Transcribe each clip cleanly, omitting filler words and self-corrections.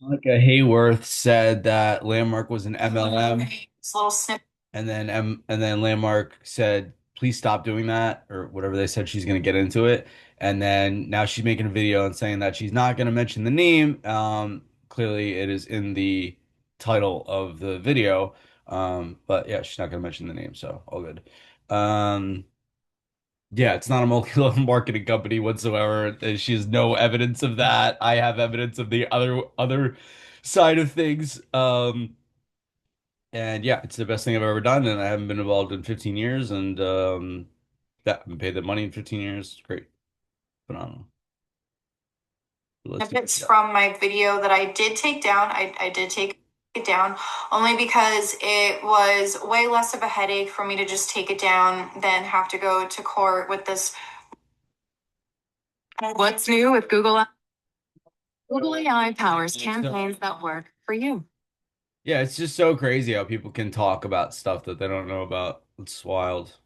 Monica Hayworth said that Landmark was an MLM, This little snippet. and then Landmark said, "Please stop doing that," or whatever they said. She's going to get into it, and then now she's making a video and saying that she's not going to mention the name. Clearly, it is in the title of the video, but yeah, she's not going to mention the name, so all good. Um, Yeah, it's not a multi-level marketing company whatsoever. She has no evidence of that. I have evidence of the other side of things. And yeah, it's the best thing I've ever done, and I haven't been involved in 15 years, and yeah, I've been paid the money in 15 years. It's great, phenomenal. But let's see what Snippets we got. from my video that I did take down. I did take it down only because it was way less of a headache for me to just take it down than have to go to court with this. What's new with Google? Google AI powers campaigns that work for you. Yeah, it's just so crazy how people can talk about stuff that they don't know about. It's wild.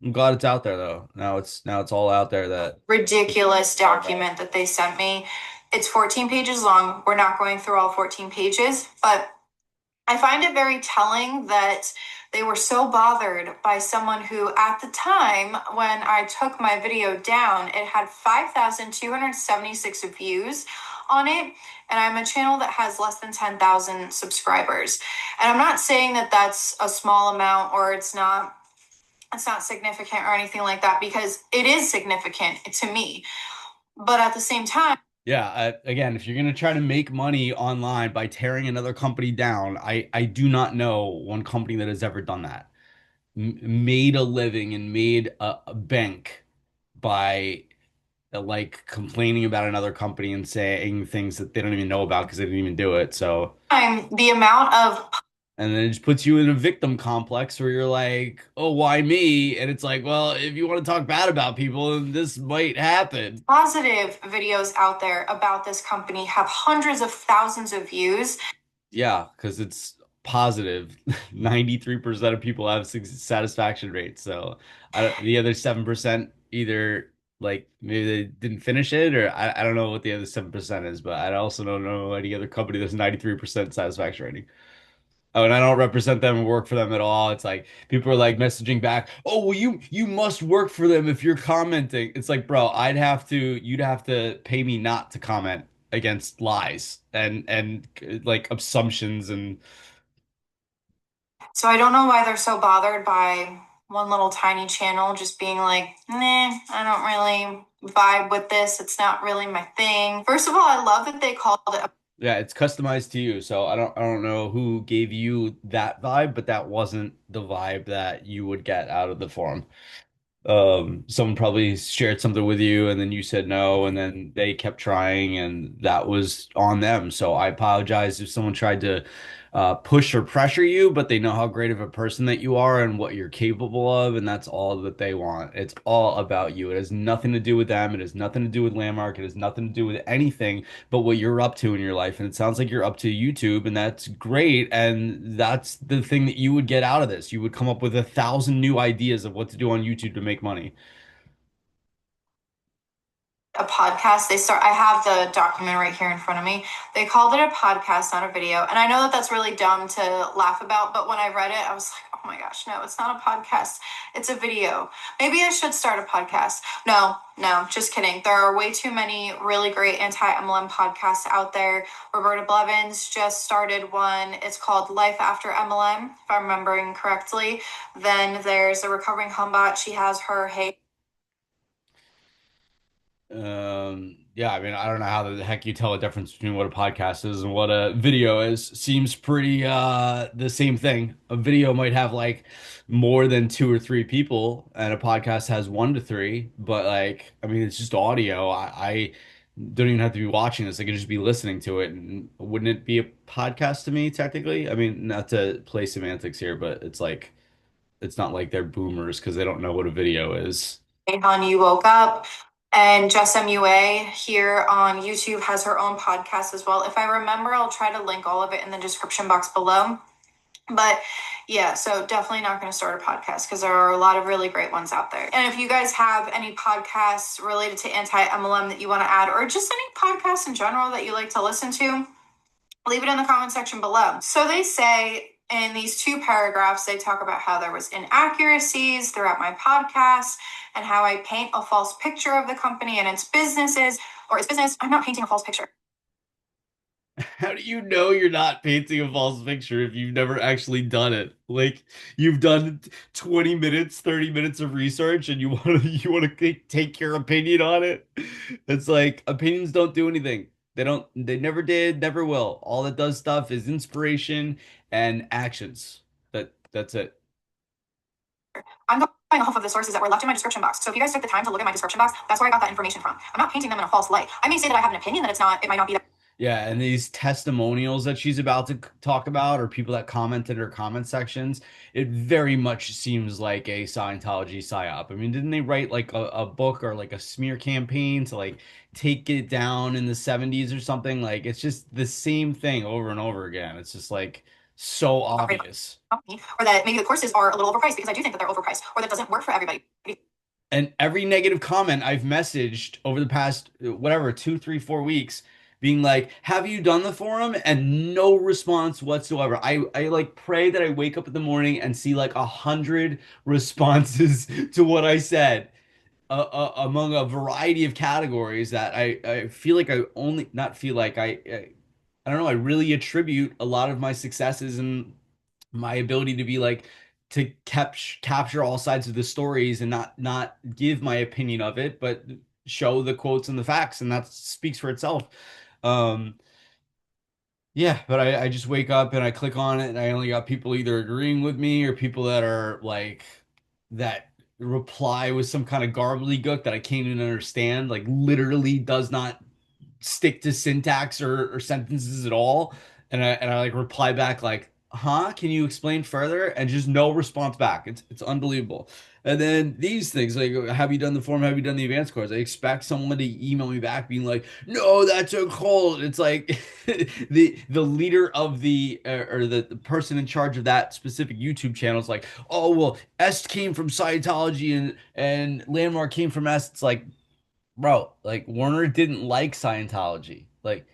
I'm glad it's out there though. Now it's all out there that Ridiculous document that they sent me. It's 14 pages long. We're not going through all 14 pages, but I find it very telling that they were so bothered by someone who, at the time when I took my video down, it had 5,276 views on it. And I'm a channel that has less than 10,000 subscribers. And I'm not saying that that's a small amount or it's not significant or anything like that, because it is significant to me. But at the same time, Yeah, again, if you're gonna try to make money online by tearing another company down, I do not know one company that has ever done that. Made a living and made a bank by like complaining about another company and saying things that they don't even know about because they didn't even do it. So, the amount of and then it just puts you in a victim complex where you're like, "Oh, why me?" And it's like, well, if you want to talk bad about people, then this might happen. positive videos out there about this company have hundreds of thousands of views. Yeah, because it's positive. 93% of people have satisfaction rates. So the other 7% either like maybe they didn't finish it or I don't know what the other 7% is, but I also don't know any other company that's 93% satisfaction rating. Oh, and I don't represent them or work for them at all. It's like people are like messaging back, "Oh, well, you must work for them if you're commenting." It's like, bro, you'd have to pay me not to comment against lies and like assumptions and So I don't know why they're so bothered by one little tiny channel just being like, nah, I don't really vibe with this. It's not really my thing. First of all, I love that they called it a yeah, it's customized to you. So I don't know who gave you that vibe, but that wasn't the vibe that you would get out of the forum. Someone probably shared something with you and then you said no and then they kept trying and that was on them. So I apologize if someone tried to push or pressure you, but they know how great of a person that you are and what you're capable of, and that's all that they want. It's all about you. It has nothing to do with them. It has nothing to do with Landmark. It has nothing to do with anything but what you're up to in your life. And it sounds like you're up to YouTube, and that's great. And that's the thing that you would get out of this. You would come up with 1,000 new ideas of what to do on YouTube to make money. a podcast. I have the document right here in front of me. They called it a podcast, not a video. And I know that that's really dumb to laugh about, but when I read it, I was like, oh my gosh, no, it's not a podcast. It's a video. Maybe I should start a podcast. No, no, just kidding. There are way too many really great anti-MLM podcasts out there. Roberta Blevins just started one. It's called Life After MLM, if I'm remembering correctly. Then there's a recovering humbot. She has her Hey. Yeah, I mean, I don't know how the heck you tell a difference between what a podcast is and what a video is. Seems pretty the same thing. A video might have like more than two or three people, and a podcast has one to three, but like, I mean, it's just audio. I don't even have to be watching this. I could just be listening to it, and wouldn't it be a podcast to me, technically? I mean, not to play semantics here, but it's like it's not like they're boomers because they don't know what a video is. Hon, you woke up. And Jess MUA here on YouTube has her own podcast as well. If I remember, I'll try to link all of it in the description box below. But yeah, so definitely not going to start a podcast because there are a lot of really great ones out there. And if you guys have any podcasts related to anti MLM that you want to add, or just any podcasts in general that you like to listen to, leave it in the comment section below. So they say in these two paragraphs, they talk about how there was inaccuracies throughout my podcast and how I paint a false picture of the company and its businesses or its business. I'm not painting a false picture. How do you know you're not painting a false picture if you've never actually done it? Like you've done 20 minutes, 30 minutes of research and you want to take your opinion on it. It's like opinions don't do anything. They never did, never will. All it does stuff is inspiration and actions. That's it. I'm going off of the sources that were left in my description box. So if you guys took the time to look at my description box, that's where I got that information from. I'm not painting them in a false light. I may say that I have an opinion that it might not be that. Yeah, and these testimonials that she's about to talk about, or people that comment in her comment sections, it very much seems like a Scientology psyop. I mean, didn't they write like a book or like a smear campaign to like take it down in the 70s or something? Like it's just the same thing over and over again. It's just like so obvious. Or that maybe the courses are a little overpriced because I do think that they're overpriced, or that doesn't work for everybody. And every negative comment I've messaged over the past, whatever, 2, 3, 4 weeks, being like, have you done the forum? And no response whatsoever. I like pray that I wake up in the morning and see like 100 responses to what I said among a variety of categories that I feel like I only, not feel like I don't know, I really attribute a lot of my successes and my ability to be like to capture all sides of the stories and not give my opinion of it, but show the quotes and the facts, and that speaks for itself. Um, yeah, but I just wake up and I click on it, and I only got people either agreeing with me or people that are like that reply with some kind of gobbledygook that I can't even understand, like literally does not stick to syntax or sentences at all. And I like reply back like, huh? Can you explain further? And just no response back. It's unbelievable. And then these things like, have you done the form? Have you done the advanced course? I expect someone to email me back being like, no, that's a cult. It's like the leader of or the person in charge of that specific YouTube channel is like, oh well, Est came from Scientology and Landmark came from Est. It's like, bro, like Warner didn't like Scientology. Like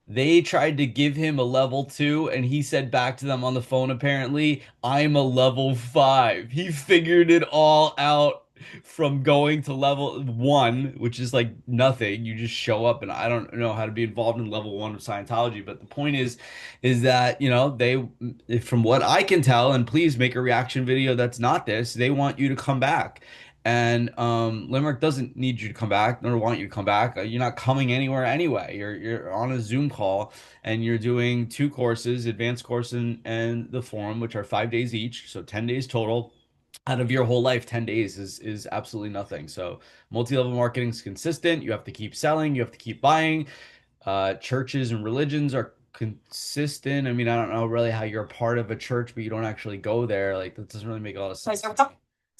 they tried to give him a level 2, and he said back to them on the phone, apparently, I'm a level 5. He figured it all out from going to level 1, which is like nothing. You just show up, and I don't know how to be involved in level 1 of Scientology. But the point is that, they, from what I can tell, and please make a reaction video that's not this, they want you to come back. And Limerick doesn't need you to come back, nor want you to come back. You're not coming anywhere anyway. You're on a Zoom call and you're doing 2 courses, advanced course and the forum, which are 5 days each, so 10 days total. Out of your whole life, 10 days is absolutely nothing. So multi-level marketing is consistent. You have to keep selling, you have to keep buying. Churches and religions are consistent. I mean, I don't know really how you're a part of a church, but you don't actually go there. Like that doesn't really make a lot of sense. Someone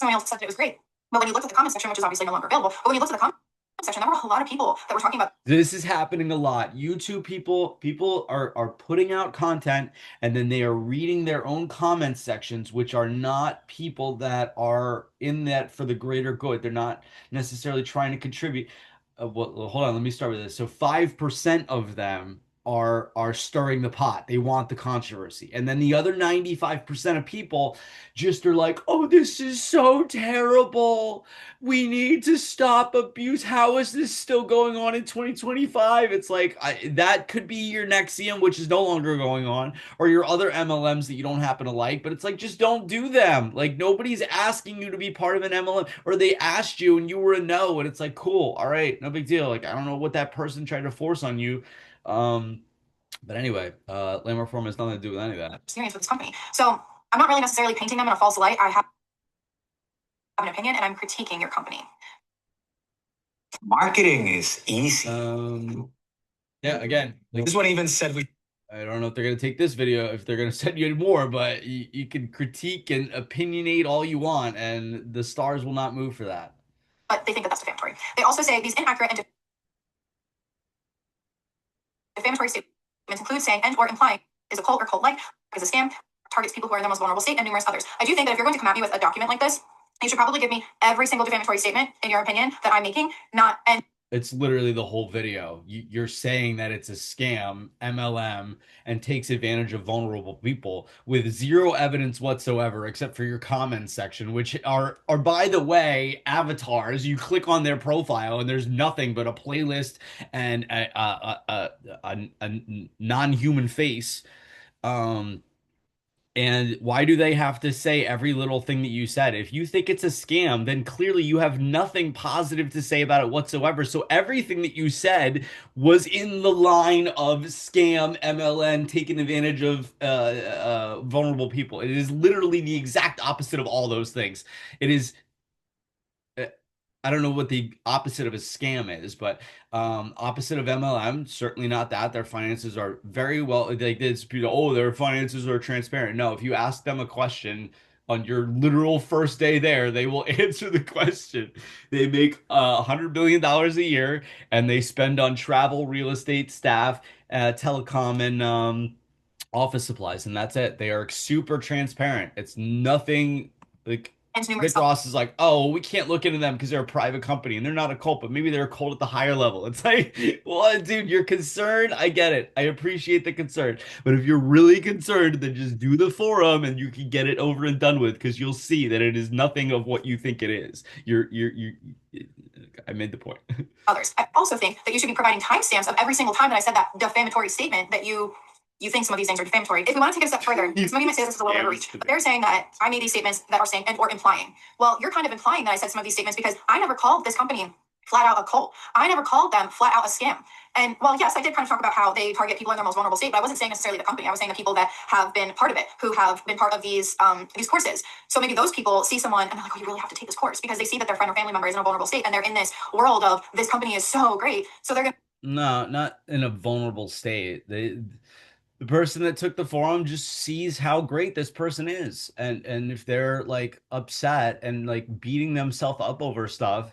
else said it was great. But when you looked at the comment section, which is obviously no longer available, but when you looked at the comment section, there were a lot of people that were talking about This is happening a lot. YouTube people are putting out content and then they are reading their own comment sections, which are not people that are in that for the greater good. They're not necessarily trying to contribute. Well, hold on, let me start with this. So 5% of them are stirring the pot. They want the controversy. And then the other 95% of people just are like, "Oh, this is so terrible. We need to stop abuse. How is this still going on in 2025?" It's like that could be your Nexium, which is no longer going on, or your other MLMs that you don't happen to like. But it's like just don't do them. Like nobody's asking you to be part of an MLM, or they asked you and you were a no, and it's like cool, all right, no big deal. Like I don't know what that person tried to force on you. Um, but anyway, Landmark Forum has nothing to do with any of that. Experience with this company. So I'm not really necessarily painting them in a false light. I have an opinion and I'm critiquing your company. Marketing is easy. Yeah, again, like This one even said we. I don't know if they're gonna take this video, if they're gonna send you any more, but you can critique and opinionate all you want, and the stars will not move for that. But they think that that's defamatory. They also say these inaccurate and defamatory statements include saying and or implying is a cult or cult-like, is a scam, targets people who are in the most vulnerable state and numerous others. I do think that if you're going to come at me with a document like this, you should probably give me every single defamatory statement, in your opinion, that I'm making, not and It's literally the whole video. You're saying that it's a scam, MLM, and takes advantage of vulnerable people with zero evidence whatsoever, except for your comments section, which are by the way avatars. You click on their profile and there's nothing but a playlist and a non-human face. Um, and why do they have to say every little thing that you said? If you think it's a scam, then clearly you have nothing positive to say about it whatsoever. So everything that you said was in the line of scam, MLN, taking advantage of vulnerable people. It is literally the exact opposite of all those things. It is uh, I don't know what the opposite of a scam is, but opposite of MLM, certainly not that. Their finances are very well, like this, oh, their finances are transparent. No, if you ask them a question on your literal first day there, they will answer the question. They make $100 billion a year and they spend on travel, real estate, staff, telecom, and office supplies, and that's it. They are super transparent. It's nothing like and numerous Rick others. Ross is like, oh, we can't look into them because they're a private company and they're not a cult, but maybe they're a cult at the higher level. It's like, what, dude, you're concerned. I get it. I appreciate the concern. But if you're really concerned, then just do the forum and you can get it over and done with because you'll see that it is nothing of what you think it is. I made the point. Others. I also think that you should be providing timestamps of every single time that I said that defamatory statement that you think some of these things are defamatory. If we want to take it a step further, some of you might say this is a little overreach, but they're saying that I made these statements that are saying and or implying. Well, you're kind of implying that I said some of these statements because I never called this company flat out a cult. I never called them flat out a scam. And well, yes, I did kind of talk about how they target people in their most vulnerable state, but I wasn't saying necessarily the company. I was saying the people that have been part of it, who have been part of these courses. So maybe those people see someone and they're like, oh, you really have to take this course because they see that their friend or family member is in a vulnerable state and they're in this world of this company is so great. So they're going to No, not in a vulnerable state. The person that took the forum just sees how great this person is. And if they're like upset and like beating themselves up over stuff,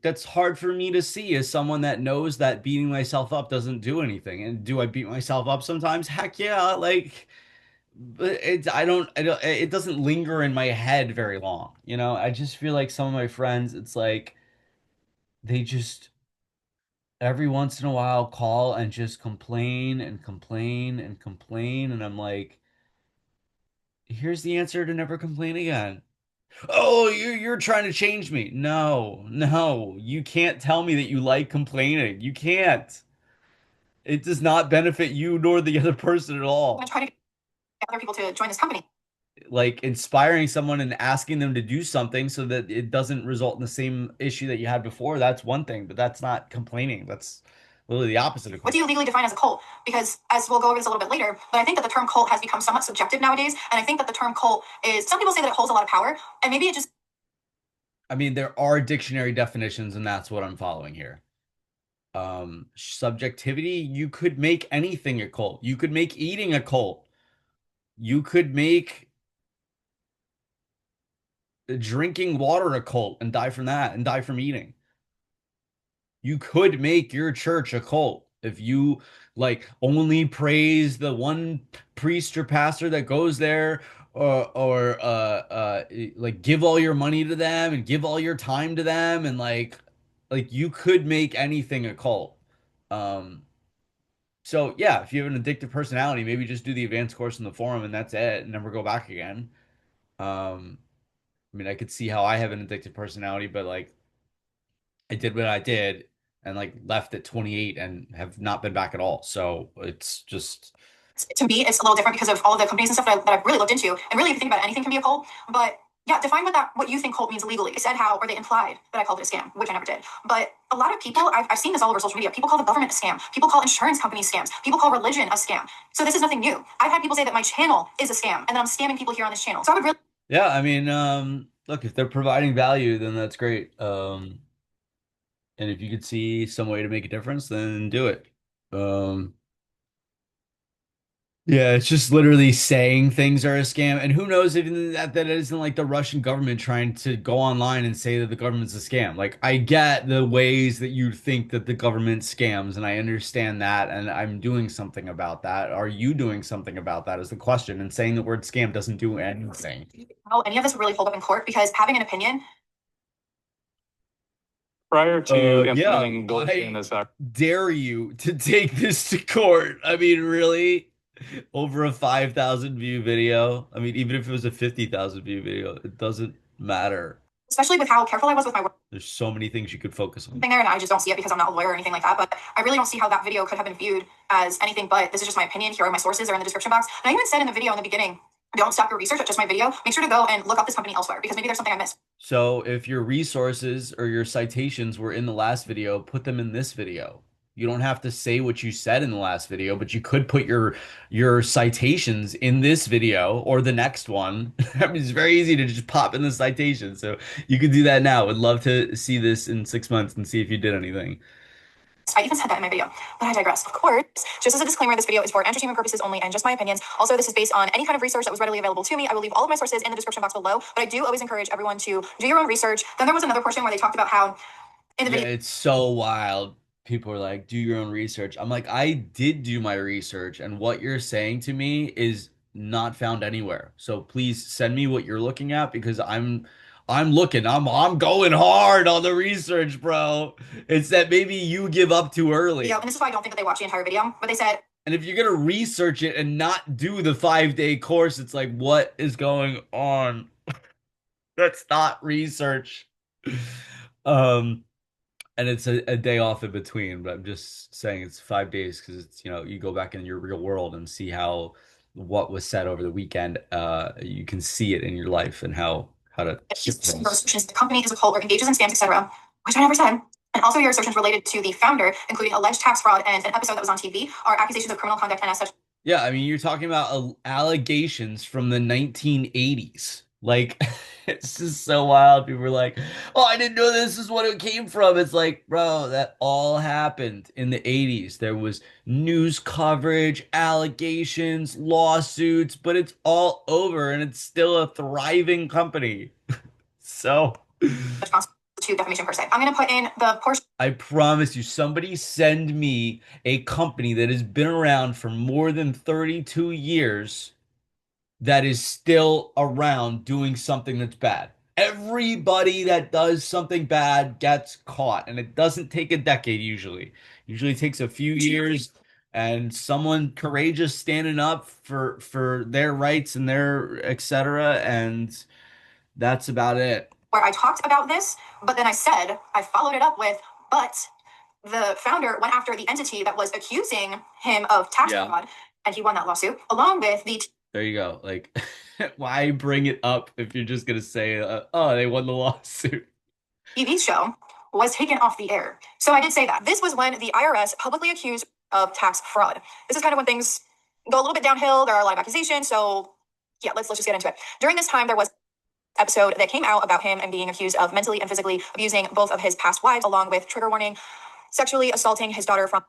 that's hard for me to see as someone that knows that beating myself up doesn't do anything. And do I beat myself up sometimes? Heck yeah, like but I don't it doesn't linger in my head very long. You know, I just feel like some of my friends, it's like they just every once in a while call and just complain and complain and complain. And I'm like, here's the answer to never complain again. Oh, you're trying to change me. No, no, you can't tell me that you like complaining. You can't. It does not benefit you nor the other person at all. try to get other people to join this company. Like inspiring someone and asking them to do something so that it doesn't result in the same issue that you had before, that's one thing, but that's not complaining. That's literally the opposite of What do you complaining. legally define as a cult? Because as we'll go over this a little bit later, but I think that the term cult has become somewhat subjective nowadays. And I think that the term cult is, some people say that it holds a lot of power, and maybe it just I mean, there are dictionary definitions, and that's what I'm following here. Subjectivity, you could make anything a cult. You could make eating a cult. You could make drinking water a cult and die from that and die from eating. You could make your church a cult if you like only praise the one priest or pastor that goes there or like give all your money to them and give all your time to them and like you could make anything a cult. Um so yeah, if you have an addictive personality, maybe just do the advanced course in the forum and that's it and never go back again. Um I mean, I could see how I have an addictive personality, but like I did what I did and like left at 28 and have not been back at all. So it's just to me, it's a little different because of all of the companies and stuff that I've really looked into. And really, if you think about it, anything can be a cult. But yeah, define what you think cult means legally. They said how, or they implied that I called it a scam, which I never did. But a lot of people, I've seen this all over social media. People call the government a scam. People call insurance companies scams. People call religion a scam. So this is nothing new. I've had people say that my channel is a scam and that I'm scamming people here on this channel. So I would really yeah, I mean, look, if they're providing value, then that's great. And if you could see some way to make a difference, then do it. Um, Yeah, it's just literally saying things are a scam. And who knows if that isn't like the Russian government trying to go online and say that the government's a scam. Like, I get the ways that you think that the government scams, and I understand that, and I'm doing something about that. Are you doing something about that is the question. And saying the word scam doesn't do anything. How any of this would really hold up in court because having an opinion. Prior to Yeah, implementing gold I as a dare you to take this to court. I mean, really? Over a 5,000 view video. I mean, even if it was a 50,000 view video, it doesn't matter. Especially with how careful I was with my work There's so many things you could focus on. there, and I just don't see it because I'm not a lawyer or anything like that. But I really don't see how that video could have been viewed as anything but this is just my opinion. Here are my sources, are in the description box. And I even said in the video in the beginning, don't stop your research at just my video. Make sure to go and look up this company elsewhere because maybe there's something I missed. So if your resources or your citations were in the last video, put them in this video. You don't have to say what you said in the last video, but you could put your citations in this video or the next one. I mean, it's very easy to just pop in the citation. So you could do that now. Would love to see this in 6 months and see if you did anything. I even said that in my video, but I digress. Of course, just as a disclaimer, this video is for entertainment purposes only and just my opinions. Also, this is based on any kind of research that was readily available to me. I will leave all of my sources in the description box below, but I do always encourage everyone to do your own research. Then there was another portion where they talked about how in the Yeah, video, it's so wild. People are like, do your own research. I'm like, I did do my research, and what you're saying to me is not found anywhere. So please send me what you're looking at because I'm looking. I'm going hard on the research, bro. It's that maybe you give up too early. and this is why I don't think that they watched the entire video, but they said And if you're gonna research it and not do the 5-day course, it's like, what is going on? That's not research. Um, and it's a day off in between, but I'm just saying it's 5 days because it's, you go back in your real world and see how what was said over the weekend. You can see it in your life and how to shift things. the company is a cult or engages in scams, etc., which I never said. And also your assertions related to the founder, including alleged tax fraud and an episode that was on TV, are accusations of criminal conduct and as such. Yeah, I mean, you're talking about allegations from the 1980s. Like, it's just so wild. People are like, oh, I didn't know this is what it came from. It's like, bro, that all happened in the 80s. There was news coverage, allegations, lawsuits, but it's all over and it's still a thriving company. So, To defamation per se. I'm going to put in the portion. I promise you, somebody send me a company that has been around for more than 32 years that is still around doing something that's bad. Everybody that does something bad gets caught, and it doesn't take a decade usually. Usually it takes a few years and someone courageous standing up for their rights and their etc. And that's about it. Where I talked about this, but then I followed it up with, but the founder went after the entity that was accusing him of tax fraud, and he won that lawsuit along with the. There you go. Like, why bring it up if you're just gonna say, "Oh, they won the lawsuit"? TV show was taken off the air. So I did say that. This was when the IRS publicly accused of tax fraud. This is kind of when things go a little bit downhill. There are a lot of accusations. So yeah, let's just get into it. During this time, there was an episode that came out about him and being accused of mentally and physically abusing both of his past wives, along with trigger warning, sexually assaulting his daughter from.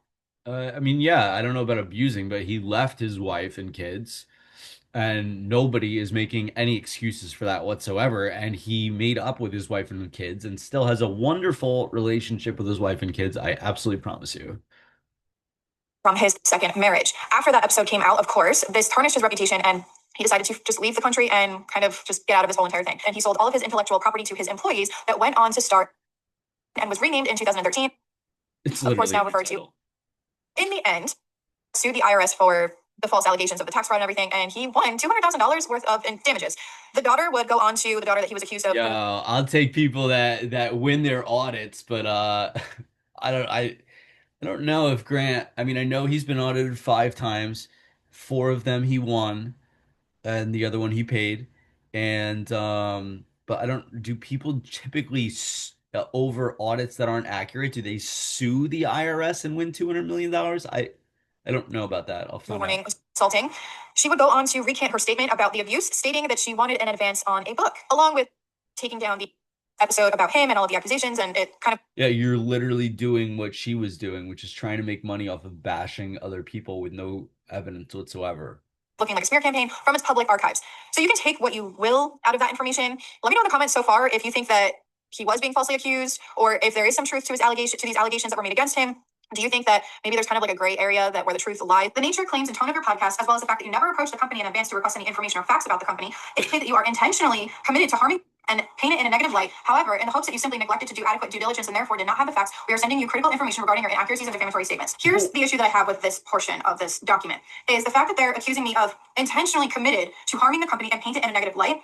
I mean, yeah, I don't know about abusing, but he left his wife and kids, and nobody is making any excuses for that whatsoever. And he made up with his wife and kids and still has a wonderful relationship with his wife and kids. I absolutely promise you. From his second marriage. After that episode came out, of course, this tarnished his reputation and he decided to just leave the country and kind of just get out of this whole entire thing. And he sold all of his intellectual property to his employees that went on to start and was renamed in 2013. It's of course, now referred to. In the end, sued the IRS for the false allegations of the tax fraud and everything, and he won $200,000 worth of damages. The daughter would go on to the daughter that he was accused of. Yo, I'll take people that win their audits, but I don't know if Grant, I mean, I know he's been audited 5 times. 4 of them he won, and the other one he paid. And but I don't, do people typically over audits that aren't accurate? Do they sue the IRS and win $200 million? I don't know about that. I'll find warning out. assaulting. She would go on to recant her statement about the abuse, stating that she wanted an advance on a book, along with taking down the episode about him and all of the accusations, and it kind of. Yeah, you're literally doing what she was doing, which is trying to make money off of bashing other people with no evidence whatsoever. looking like a smear campaign from its public archives. So you can take what you will out of that information. Let me know in the comments so far if you think that he was being falsely accused, or if there is some truth to these allegations that were made against him. Do you think that maybe there's kind of like a gray area that where the truth lies? The nature, claims, and tone of your podcast, as well as the fact that you never approached the company in advance to request any information or facts about the company, indicate that you are intentionally committed to harming and paint it in a negative light. However, in the hopes that you simply neglected to do adequate due diligence and therefore did not have the facts, we are sending you critical information regarding your inaccuracies and defamatory statements. Here's the issue that I have with this portion of this document, is the fact that they're accusing me of intentionally committed to harming the company and paint it in a negative light,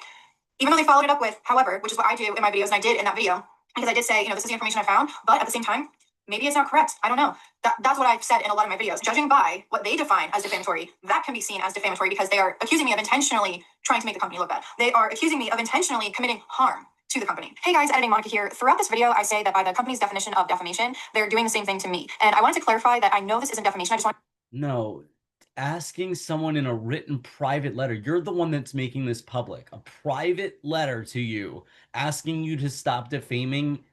even though they followed it up with, however, which is what I do in my videos, and I did in that video, because I did say, this is the information I found, but at the same time, maybe it's not correct. I don't know. That's what I've said in a lot of my videos. Judging by what they define as defamatory, that can be seen as defamatory because they are accusing me of intentionally trying to make the company look bad. They are accusing me of intentionally committing harm to the company. Hey guys, editing Monica here. Throughout this video, I say that by the company's definition of defamation, they're doing the same thing to me. And I wanted to clarify that I know this isn't defamation. I just want No, asking someone in a written private letter, you're the one that's making this public. A private letter to you asking you to stop defaming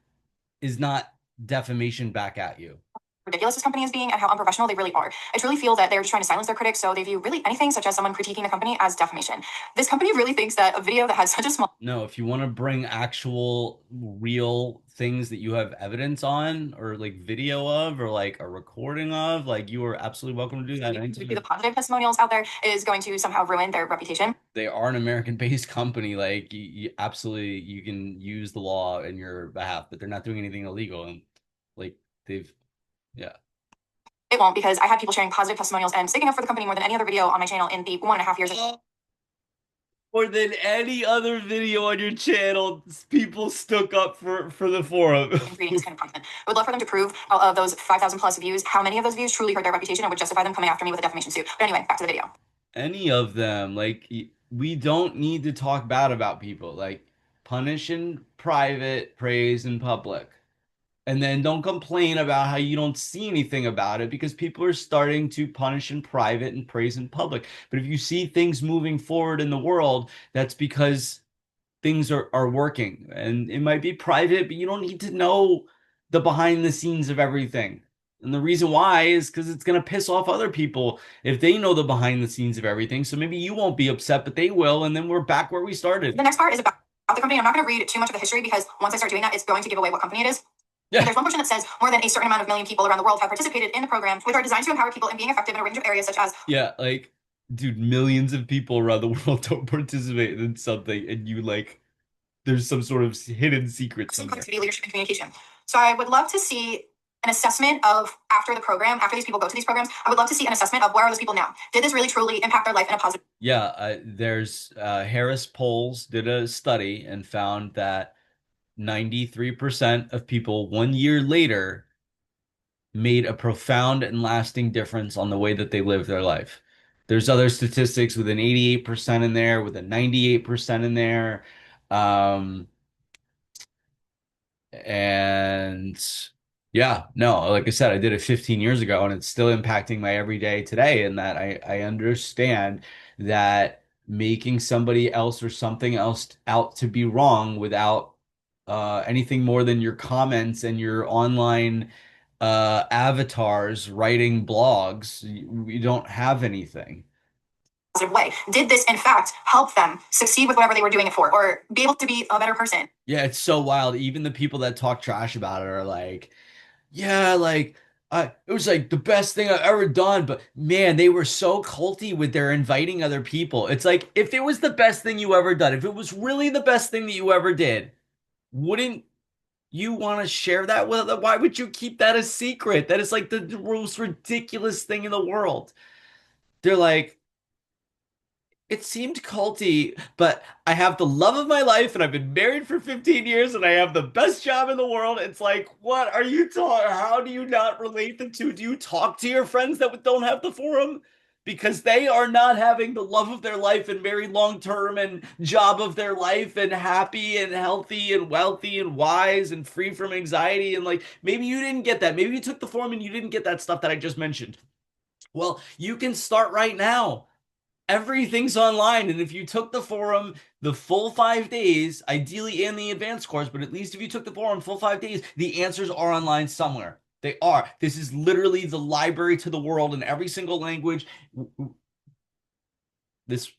is not defamation back at you. ridiculous this company is being and how unprofessional they really are. I truly feel that they're just trying to silence their critics, so they view really anything such as someone critiquing the company as defamation. This company really thinks that a video that has such a small No, if you want to bring actual real things that you have evidence on or like video of or like a recording of, like you are absolutely welcome to do that. the positive testimonials out there is going to somehow ruin their reputation. They are an American-based company. Like you absolutely, you can use the law in your behalf, but they're not doing anything illegal. And like they've, yeah. It won't, because I had people sharing positive testimonials and sticking up for the company more than any other video on my channel in the 1.5 years. More than any other video on your channel, people stuck up for the forum. Reading is kind of content. I would love for them to prove out of those 5,000 plus views, how many of those views truly hurt their reputation and would justify them coming after me with a defamation suit. But anyway, back to the video. Any of them, like we don't need to talk bad about people. Like punish in private, praise in public. And then don't complain about how you don't see anything about it because people are starting to punish in private and praise in public. But if you see things moving forward in the world, that's because things are working. And it might be private, but you don't need to know the behind the scenes of everything. And the reason why is because it's going to piss off other people if they know the behind the scenes of everything. So maybe you won't be upset, but they will. And then we're back where we started. The next part is about the company. I'm not going to read too much of the history because once I start doing that, it's going to give away what company it is. Yeah. There's one portion that says more than a certain amount of million people around the world have participated in the program, which are designed to empower people in being effective in a range of areas such as. Yeah, like, dude, millions of people around the world don't participate in something, and you like, there's some sort of hidden secret somewhere. Productivity, leadership, and communication. So I would love to see an assessment of after the program, after these people go to these programs, I would love to see an assessment of where are those people now? Did this really truly impact their life in a positive? Yeah, there's Harris Polls did a study and found that 93% of people 1 year later made a profound and lasting difference on the way that they live their life. There's other statistics with an 88% in there, with a 98% in there. And yeah, no, like I said, I did it 15 years ago and it's still impacting my everyday today. And that I understand that making somebody else or something else out to be wrong without anything more than your comments and your online avatars writing blogs, you don't have anything. Way. Did this, in fact, help them succeed with whatever they were doing it for, or be able to be a better person? Yeah, it's so wild. Even the people that talk trash about it are like, yeah, like it was like the best thing I've ever done. But man, they were so culty with their inviting other people. It's like if it was the best thing you ever done, if it was really the best thing that you ever did, wouldn't you want to share that with other? Why would you keep that a secret? That is like the most ridiculous thing in the world. They're like, it seemed culty, but I have the love of my life and I've been married for 15 years and I have the best job in the world. It's like, what are you talking? How do you not relate the two? Do you talk to your friends that don't have the forum? Because they are not having the love of their life and very long term and job of their life and happy and healthy and wealthy and wise and free from anxiety. And like, maybe you didn't get that. Maybe you took the forum and you didn't get that stuff that I just mentioned. Well, you can start right now. Everything's online, and if you took the forum the full 5 days, ideally in the advanced course, but at least if you took the forum full 5 days, the answers are online somewhere. They are. This is literally the library to the world in every single language. this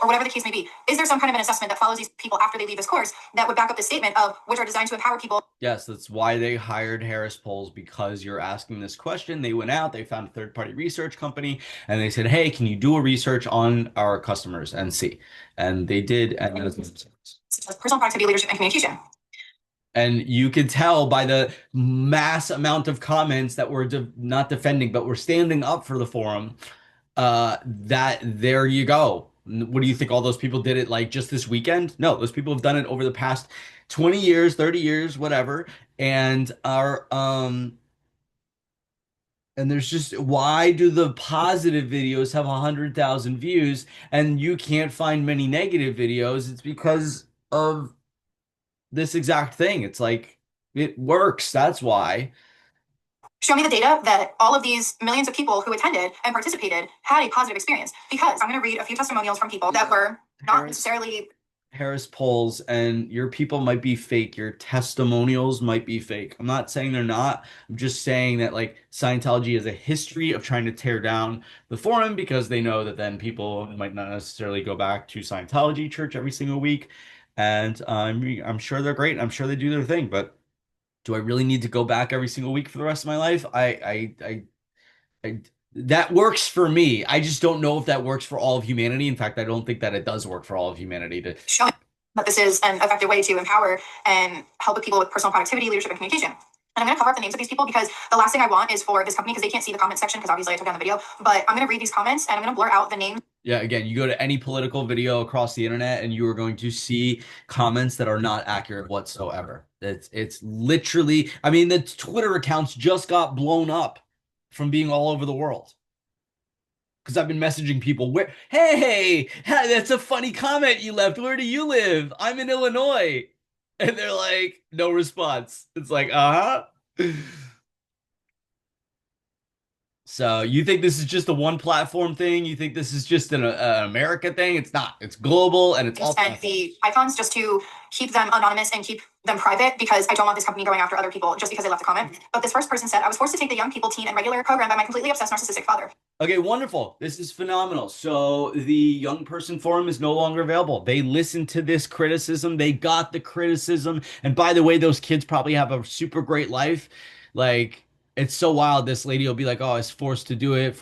or whatever the case may be. Is there some kind of an assessment that follows these people after they leave this course that would back up this statement of which are designed to empower people? Yes, that's why they hired Harris Polls, because you're asking this question. They went out, they found a third-party research company, and they said, "Hey, can you do a research on our customers and see?" And they did, and Personal productivity, leadership, and communication. and you could tell by the mass amount of comments that were not defending, but were standing up for the forum, that there you go. What do you think? All those people did it like just this weekend? No, those people have done it over the past 20 years, 30 years, whatever, and are and there's just, why do the positive videos have 100,000 views and you can't find many negative videos? It's because of this exact thing. It's like it works. That's why. Show me the data that all of these millions of people who attended and participated had a positive experience. Because I'm going to read a few testimonials from people that were not necessarily Harris polls, and your people might be fake. Your testimonials might be fake. I'm not saying they're not. I'm just saying that like Scientology has a history of trying to tear down the forum because they know that then people might not necessarily go back to Scientology church every single week. And I'm sure they're great. I'm sure they do their thing, but do I really need to go back every single week for the rest of my life? I that works for me. I just don't know if that works for all of humanity. In fact, I don't think that it does work for all of humanity to show that this is an effective way to empower and help with people with personal productivity, leadership, and communication. And I'm going to cover up the names of these people because the last thing I want is for this company, because they can't see the comment section because obviously I took down the video, but I'm going to read these comments and I'm going to blur out the names. Yeah, again, you go to any political video across the internet and you are going to see comments that are not accurate whatsoever. It's literally, I mean, the Twitter accounts just got blown up from being all over the world. Because I've been messaging people where, hey, that's a funny comment you left. Where do you live? I'm in Illinois. And they're like, no response. It's like, uh-huh. So you think this is just a one platform thing? You think this is just an America thing? It's not. It's global and it's all and the icons just to keep them anonymous and keep them private because I don't want this company going after other people just because they left a comment. But this first person said, I was forced to take the young people, teen, and regular program by my completely obsessed narcissistic father. Okay, wonderful. This is phenomenal. So the young person forum is no longer available. They listened to this criticism. They got the criticism. And by the way, those kids probably have a super great life. Like, it's so wild. This lady will be like, "Oh, I was forced to do it,"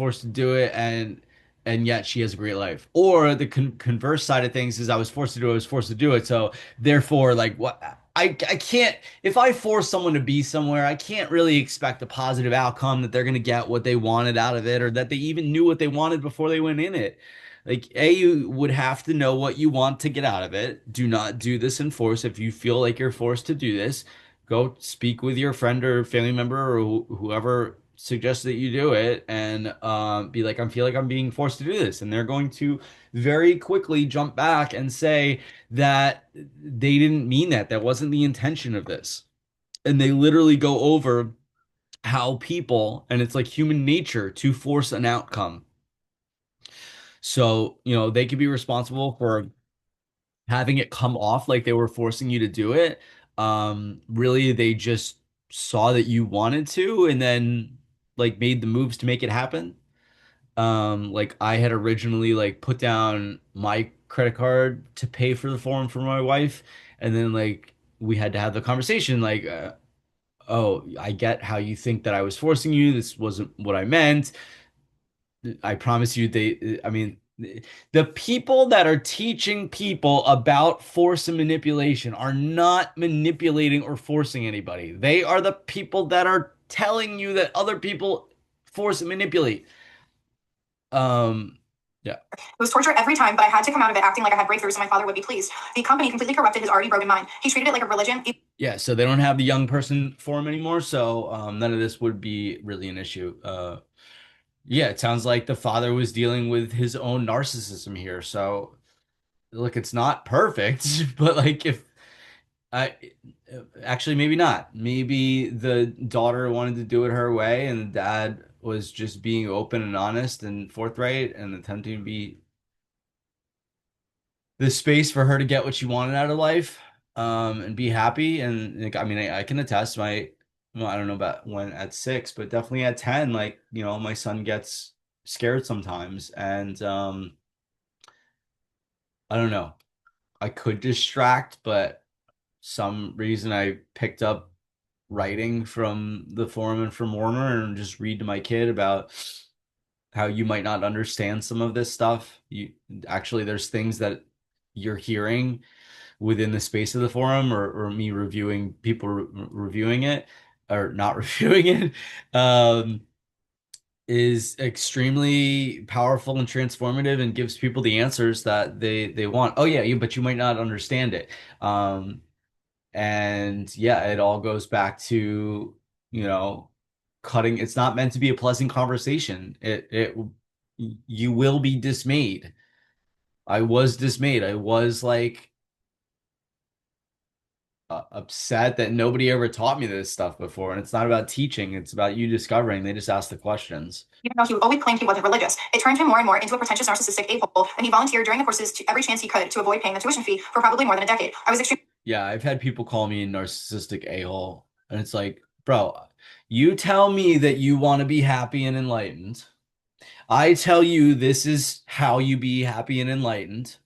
and yet she has a great life. Or the converse side of things is, "I was forced to do it. I was forced to do it." So therefore, like, what? I can't, if I force someone to be somewhere, I can't really expect a positive outcome that they're going to get what they wanted out of it or that they even knew what they wanted before they went in it. Like, A, you would have to know what you want to get out of it. Do not do this in force. If you feel like you're forced to do this, go speak with your friend or family member or whoever suggests that you do it and be like, I feel like I'm being forced to do this. And they're going to very quickly jump back and say that they didn't mean that. That wasn't the intention of this. And they literally go over how people, and it's like human nature to force an outcome. So, they could be responsible for having it come off like they were forcing you to do it. Really, they just saw that you wanted to and then like made the moves to make it happen. Like I had originally like put down my credit card to pay for the forum for my wife, and then like we had to have the conversation like, oh, I get how you think that I was forcing you. This wasn't what I meant. I promise you, I mean, the people that are teaching people about force and manipulation are not manipulating or forcing anybody. They are the people that are telling you that other people force and manipulate. Yeah. It was torture every time, but I had to come out of it acting like I had breakthroughs so my father would be pleased. The company completely corrupted his already broken mind. He treated it like a religion. Yeah, so they don't have the young person forum anymore, so none of this would be really an issue. Yeah, it sounds like the father was dealing with his own narcissism here. So, look, it's not perfect, but like if I actually maybe not. Maybe the daughter wanted to do it her way, and the dad was just being open and honest and forthright and attempting to be the space for her to get what she wanted out of life, and be happy. And like, I mean, I can attest. well, I don't know about when at 6, but definitely at 10, like, my son gets scared sometimes. And I don't know. I could distract, but some reason I picked up writing from the forum and from Warner and just read to my kid about how you might not understand some of this stuff. You actually, there's things that you're hearing within the space of the forum, or me reviewing people reviewing it or not reviewing it, is extremely powerful and transformative and gives people the answers that they want. Oh yeah, but you might not understand it. And yeah, it all goes back to, you know, cutting. It's not meant to be a pleasant conversation. You will be dismayed. I was dismayed. I was like upset that nobody ever taught me this stuff before. And it's not about teaching, it's about you discovering. They just ask the questions. Even though he always claimed he wasn't religious, it turned him more and more into a pretentious narcissistic a-hole, and he volunteered during the courses to every chance he could to avoid paying the tuition fee for probably more than a decade. I was extremely Yeah, I've had people call me a narcissistic a-hole. And it's like, bro, you tell me that you want to be happy and enlightened. I tell you this is how you be happy and enlightened.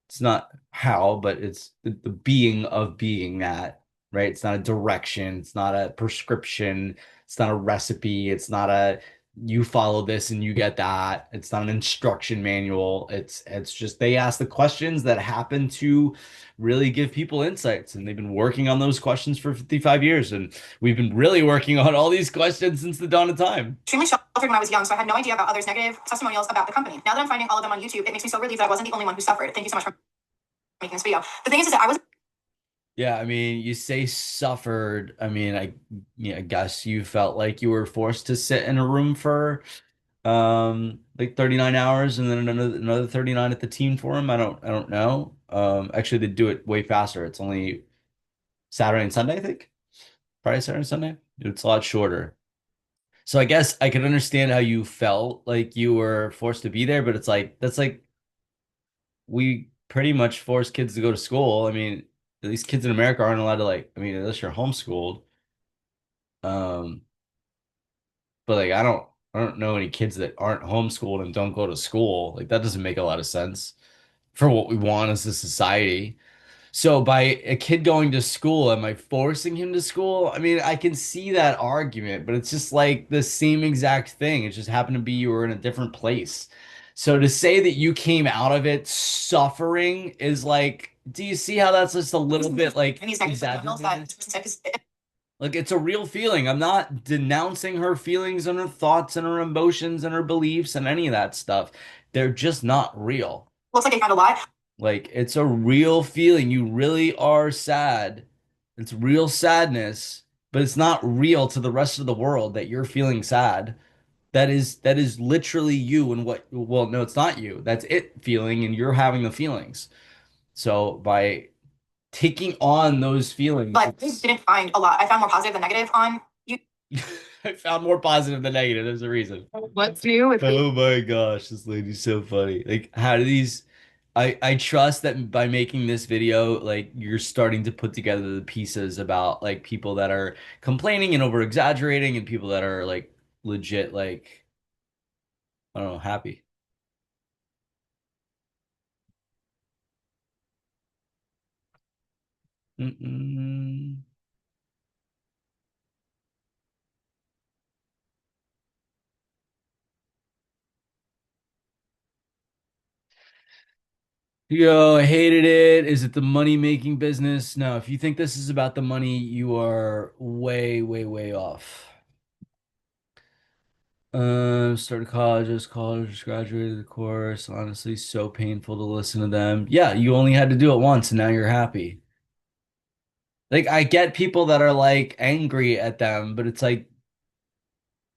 It's not how, but it's the being of being that, right? It's not a direction, it's not a prescription, it's not a recipe, it's not a you follow this and you get that. It's not an instruction manual. It's just they ask the questions that happen to really give people insights, and they've been working on those questions for 55 years, and we've been really working on all these questions since the dawn of time. sheltered when I was young, so I had no idea about others' negative testimonials about the company. Now that I'm finding all of them on YouTube, it makes me so relieved that I wasn't the only one who suffered. Thank you so much for making this video. The thing is that I was Yeah, I mean, you say suffered. I mean, yeah, I guess you felt like you were forced to sit in a room for like 39 hours and then another 39 at the team forum. I don't know. Actually they do it way faster. It's only Saturday and Sunday, I think. Friday, Saturday, and Sunday. It's a lot shorter. So I guess I could understand how you felt like you were forced to be there, but it's like that's like we pretty much force kids to go to school. I mean, at least kids in America aren't allowed to like, I mean, unless you're homeschooled. Um, but like I don't know any kids that aren't homeschooled and don't go to school. Like that doesn't make a lot of sense for what we want as a society. So by a kid going to school, am I forcing him to school? I mean, I can see that argument, but it's just like the same exact thing. It just happened to be you were in a different place. So to say that you came out of it suffering is like, do you see how that's just a little bit like and these negative testimonials that exaggerated? this person said because Like it's a real feeling. I'm not denouncing her feelings and her thoughts and her emotions and her beliefs and any of that stuff. They're just not real. looks like they found a lot. Like it's a real feeling. You really are sad. It's real sadness, but it's not real to the rest of the world that you're feeling sad. That is literally you and what, well, no, it's not you. That's it feeling and you're having the feelings. So by taking on those feelings, But I didn't find a lot. I found more positive than negative on you. I found more positive than negative. There's a reason. What's new? Oh my gosh, this lady's so funny. Like, how do these? I trust that by making this video, like you're starting to put together the pieces about like people that are complaining and over exaggerating and people that are like legit, like I don't know, happy. Mm-mm. Yo, I hated it. Is it the money making business? No, if you think this is about the money, you are way, way, way off. Started college, just college, just graduated the course. Honestly, so painful to listen to them. Yeah, you only had to do it once and now you're happy. Like, I get people that are like angry at them, but it's like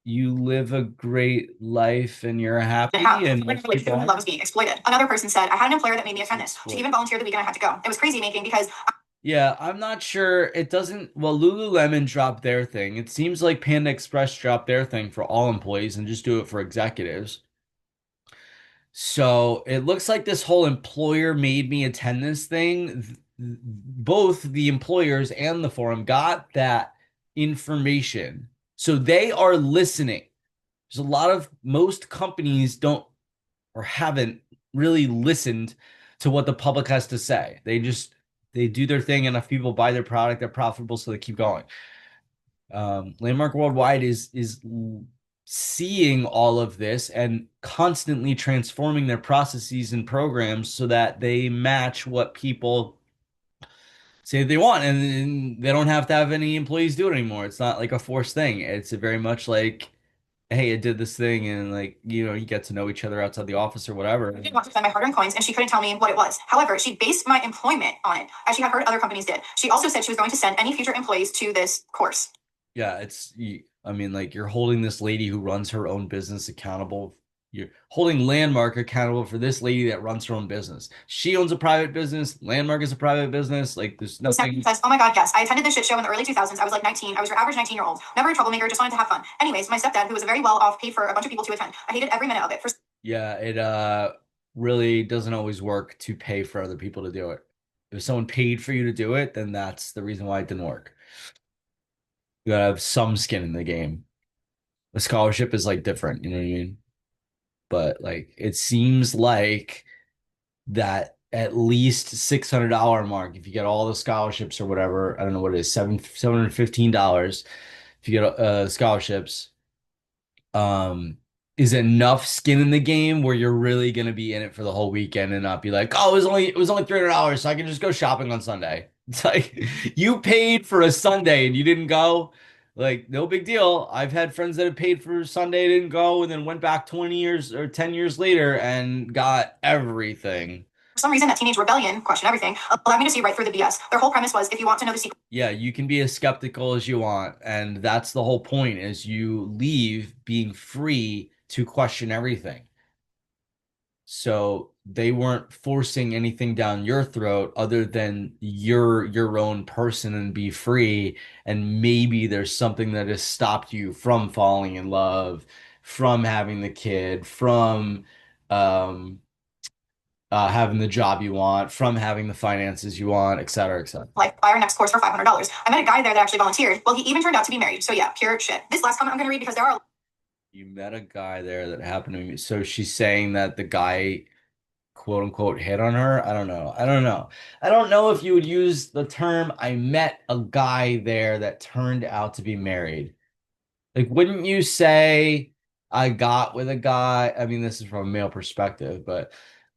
you live a great life and you're happy and Like most a relationship people who love aren't. was being exploited. Another person said, I had an employer that made me attend this. She even volunteered the weekend I had to go. It was crazy making because Yeah, I'm not sure. It doesn't. Well, Lululemon dropped their thing. It seems like Panda Express dropped their thing for all employees and just do it for executives. So it looks like this whole employer made me attend this thing. Both the employers and the forum got that information. So they are listening. There's a lot of most companies don't or haven't really listened to what the public has to say. They do their thing, and if people buy their product, they're profitable, so they keep going. Landmark Worldwide is seeing all of this and constantly transforming their processes and programs so that they match what people say they want, and they don't have to have any employees do it anymore. It's not like a forced thing. It's a very much like, hey, I did this thing, and like, you get to know each other outside the office or whatever. I didn't want to spend my hard-earned coins, and she couldn't tell me what it was. However, she based my employment on it, as she had heard other companies did. She also said she was going to send any future employees to this course. Yeah, I mean, like you're holding this lady who runs her own business accountable. You're holding Landmark accountable for this lady that runs her own business. She owns a private business. Landmark is a private business. Like there's nothing. Says, oh my God, yes. I attended this shit show in the early 2000s. I was like 19. I was your average 19-year-old. Never a troublemaker, just wanted to have fun. Anyways, my stepdad, who was very well off, paid for a bunch of people to attend. I hated every minute of it. Yeah, it really doesn't always work to pay for other people to do it. If someone paid for you to do it, then that's the reason why it didn't work. You gotta have some skin in the game. A scholarship is like different, you know what I mean? But like it seems like that at least $600 mark, if you get all the scholarships or whatever, I don't know what it is, $715 if you get scholarships, um, is enough skin in the game where you're really gonna be in it for the whole weekend and not be like, oh, it was only $300, so I can just go shopping on Sunday. It's like you paid for a Sunday and you didn't go. Like, no big deal. I've had friends that have paid for Sunday, didn't go, and then went back 20 years or 10 years later and got everything. For some reason, that teenage rebellion, question everything, allowed me to see right through the BS. Their whole premise was, if you want to know the secret. Yeah, you can be as skeptical as you want, and that's the whole point is you leave being free to question everything. So they weren't forcing anything down your throat other than you're your own person and be free. And maybe there's something that has stopped you from falling in love, from having the kid, from um, having the job you want, from having the finances you want, et cetera, et cetera. Like, buy our next course for $500. I met a guy there that actually volunteered. Well, he even turned out to be married. So yeah, pure shit. This last comment I'm going to read because there are. You met a guy there that happened to me. So she's saying that the guy quote unquote hit on her. I don't know. I don't know. I don't know if you would use the term I met a guy there that turned out to be married. Like, wouldn't you say I got with a guy? I mean, this is from a male perspective, but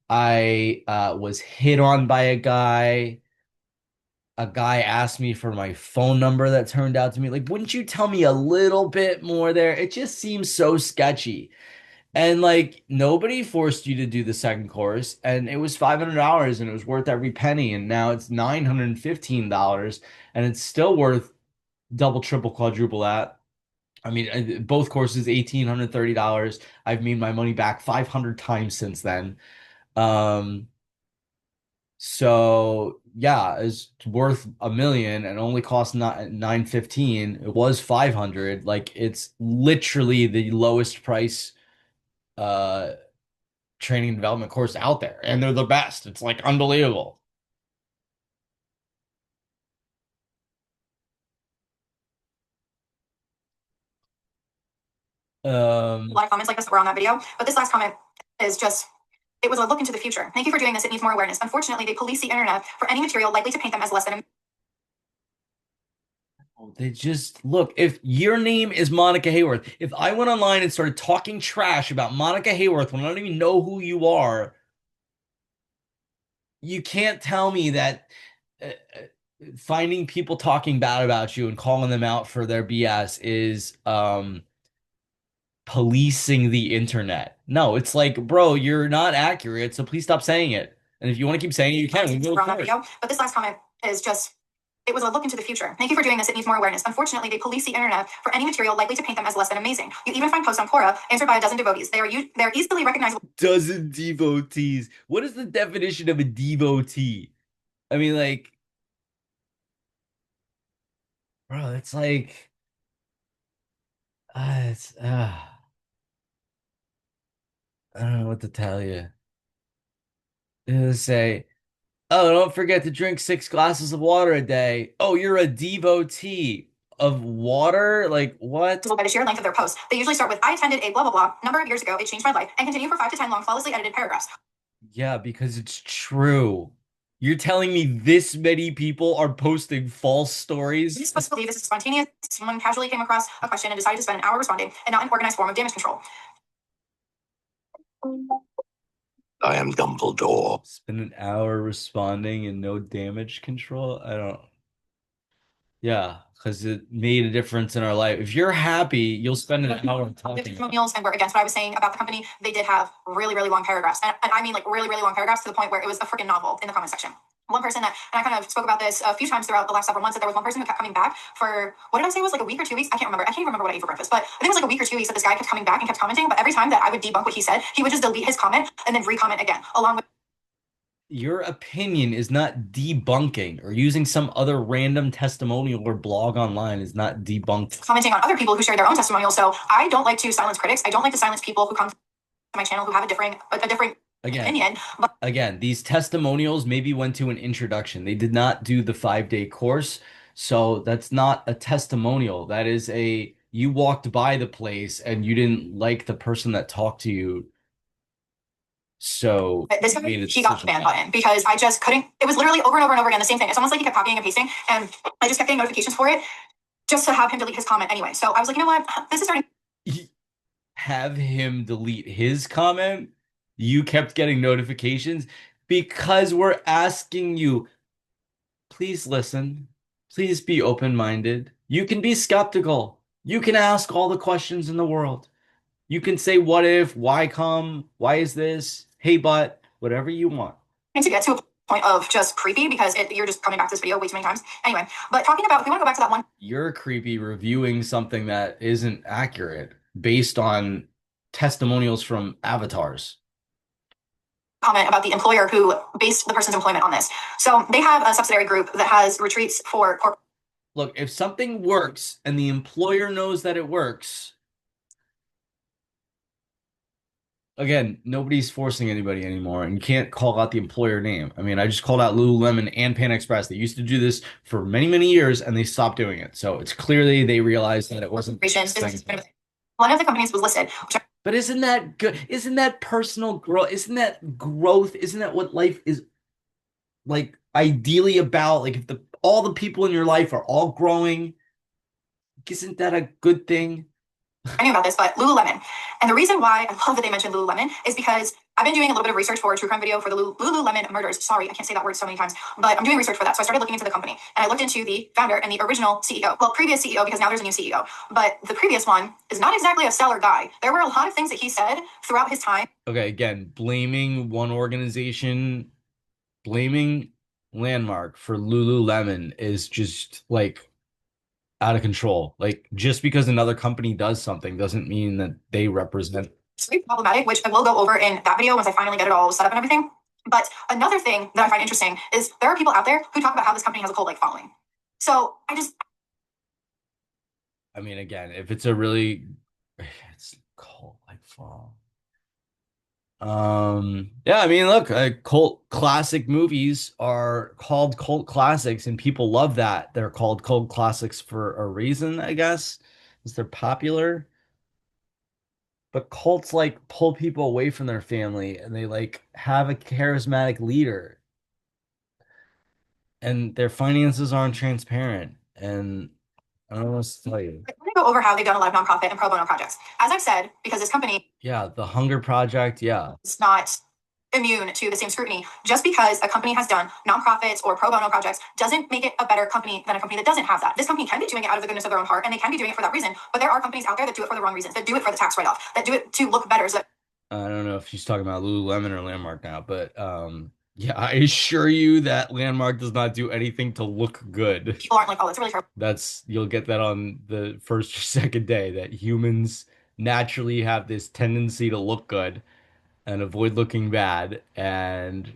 I was hit on by a guy. A guy asked me for my phone number that turned out to me. Like, wouldn't you tell me a little bit more there? It just seems so sketchy. And like nobody forced you to do the second course, and it was $500 and it was worth every penny. And now it's $915 and it's still worth double, triple, quadruple that. I mean, both courses $1,830. I've made my money back 500 times since then. Um, so yeah, it's worth a million and only cost not 915. It was 500. Like it's literally the lowest price uh training and development course out there, and they're the best. It's like unbelievable. A lot of comments like this that were on that video, but this last comment is just, it was a look into the future. Thank you for doing this. It needs more awareness. Unfortunately, they police the internet for any material likely to paint them as less than. They just look, if your name is Monica Hayworth, if I went online and started talking trash about Monica Hayworth when I don't even know who you are, you can't tell me that finding people talking bad about you and calling them out for their BS is policing the internet. No, it's like, bro, you're not accurate, so please stop saying it. And if you want to keep saying it, you can. We can go for it. But this last comment is just, it was a look into the future. Thank you for doing this. It needs more awareness. Unfortunately, they police the internet for any material likely to paint them as less than amazing. You even find posts on Quora answered by a dozen devotees. They're easily recognizable. Dozen devotees. What is the definition of a devotee? I mean, like, bro, it's like, it's, I don't know what to tell you. Say, oh, don't forget to drink 6 glasses of water a day. Oh, you're a devotee. of water? Like what? By the sheer length of their posts. They usually start with, I attended a blah, blah, blah, number of years ago, it changed my life, and continue for 5 to 10 long, flawlessly edited paragraphs. Yeah, because it's true. You're telling me this many people are posting false stories? You're supposed to believe this is spontaneous. Someone casually came across a question and decided to spend an hour responding, and not an organized form of damage control. I am Dumbledore. Spend an hour responding and no damage control? I don't. Yeah, because it made a difference in our life. If you're happy, you'll spend an hour talking. Testimonials and were against what I was saying about the company. They did have really, really long paragraphs. And I mean like really, really long paragraphs to the point where it was a freaking novel in the comment section. One person that, and I kind of spoke about this a few times throughout the last several months, that there was one person who kept coming back for, what did I say, it was like a week or 2 weeks? I can't remember. I can't even remember what I ate for breakfast, but I think it was like a week or 2 weeks that this guy kept coming back and kept commenting. But every time that I would debunk what he said, he would just delete his comment and then re-comment again, along with Your opinion is not debunking, or using some other random testimonial or blog online is not debunked. commenting on other people who share their own testimonials. So I don't like to silence critics. I don't like to silence people who come to my channel who have a different opinion. But Again, these testimonials maybe went to an introduction. They did not do the 5-day course. So that's not a testimonial. That is you walked by the place and you didn't like the person that talked to you. So this guy, he got the ban button because I just couldn't. It was literally over and over and over again the same thing. It's almost like he kept copying and pasting, and I just kept getting notifications for it just to have him delete his comment anyway. So I was like, you know what? This is starting. Have him delete his comment. You kept getting notifications because we're asking you, please listen. Please be open-minded. You can be skeptical. You can ask all the questions in the world. You can say, what if, why come, why is this, hey, but, whatever you want. To get to a point of just creepy because you're just coming back to this video way too many times. Anyway, but talking about, if we want to go back to that one. You're creepy reviewing something that isn't accurate based on testimonials from avatars. Comment about the employer who based the person's employment on this. So they have a subsidiary group that has retreats for corporate. Look, if something works and the employer knows that it works, again, nobody's forcing anybody anymore, and you can't call out the employer name. I mean, I just called out Lululemon and Pan Express. They used to do this for many, many years, and they stopped doing it. So it's clearly they realized that it wasn't. One of the companies was listed. But isn't that good? Isn't that personal growth? Isn't that growth? Isn't that what life is like ideally about? Like if all the people in your life are all growing, isn't that a good thing? I knew about this, but Lululemon. And the reason why I love that they mentioned Lululemon is because I've been doing a little bit of research for a true crime video for the Lululemon murders. Sorry, I can't say that word so many times, but I'm doing research for that. So I started looking into the company and I looked into the founder and the original CEO. Well, previous CEO, because now there's a new CEO, but the previous one is not exactly a stellar guy. There were a lot of things that he said throughout his time. Okay, again, blaming one organization, blaming Landmark for Lululemon is just like out of control. Like just because another company does something doesn't mean that they represent. It's very problematic, which I will go over in that video once I finally get it all set up and everything. But another thing that I find interesting is there are people out there who talk about how this company has a cult-like following. So I mean, again, if it's a really, it's cult-like following. Yeah, I mean, look, cult classic movies are called cult classics, and people love that. They're called cult classics for a reason, I guess, because they're popular. But cults like pull people away from their family, and they like have a charismatic leader, and their finances aren't transparent. And I don't know what to tell you. I'm going to go over how they've done a lot of nonprofit and pro bono projects. As I've said, because this company, Yeah, the Hunger Project, yeah. it's not immune to the same scrutiny. Just because a company has done nonprofits or pro bono projects doesn't make it a better company than a company that doesn't have that. This company can be doing it out of the goodness of their own heart, and they can be doing it for that reason. But there are companies out there that do it for the wrong reasons, that do it for the tax write-off, that do it to look better. So I don't know if she's talking about Lululemon or Landmark now, but yeah, I assure you that Landmark does not do anything to look good. people aren't like, oh, that's really terrible. You'll get that on the first or second day, that humans naturally have this tendency to look good and avoid looking bad. And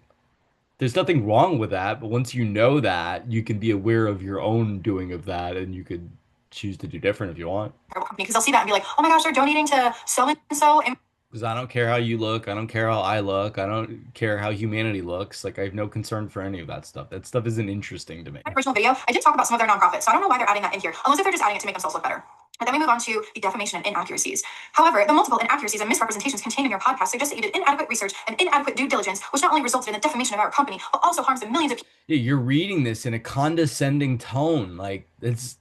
there's nothing wrong with that, but once you know that, you can be aware of your own doing of that, and you could choose to do different if you want. Company, because they'll see that and be like, oh my gosh, they're donating to so and so. Because I don't care how you look. I don't care how I look. I don't care how humanity looks. Like, I have no concern for any of that stuff. That stuff isn't interesting to me. Original video, I did talk about some of their nonprofits, so I don't know why they're adding that in here, unless if they're just adding it to make themselves look better. And then we move on to the defamation and inaccuracies. However, the multiple inaccuracies and misrepresentations contained in your podcast suggest that you did inadequate research and inadequate due diligence, which not only resulted in the defamation of our company, but also harms the millions of Yeah, you're reading this in a condescending tone. Like, it's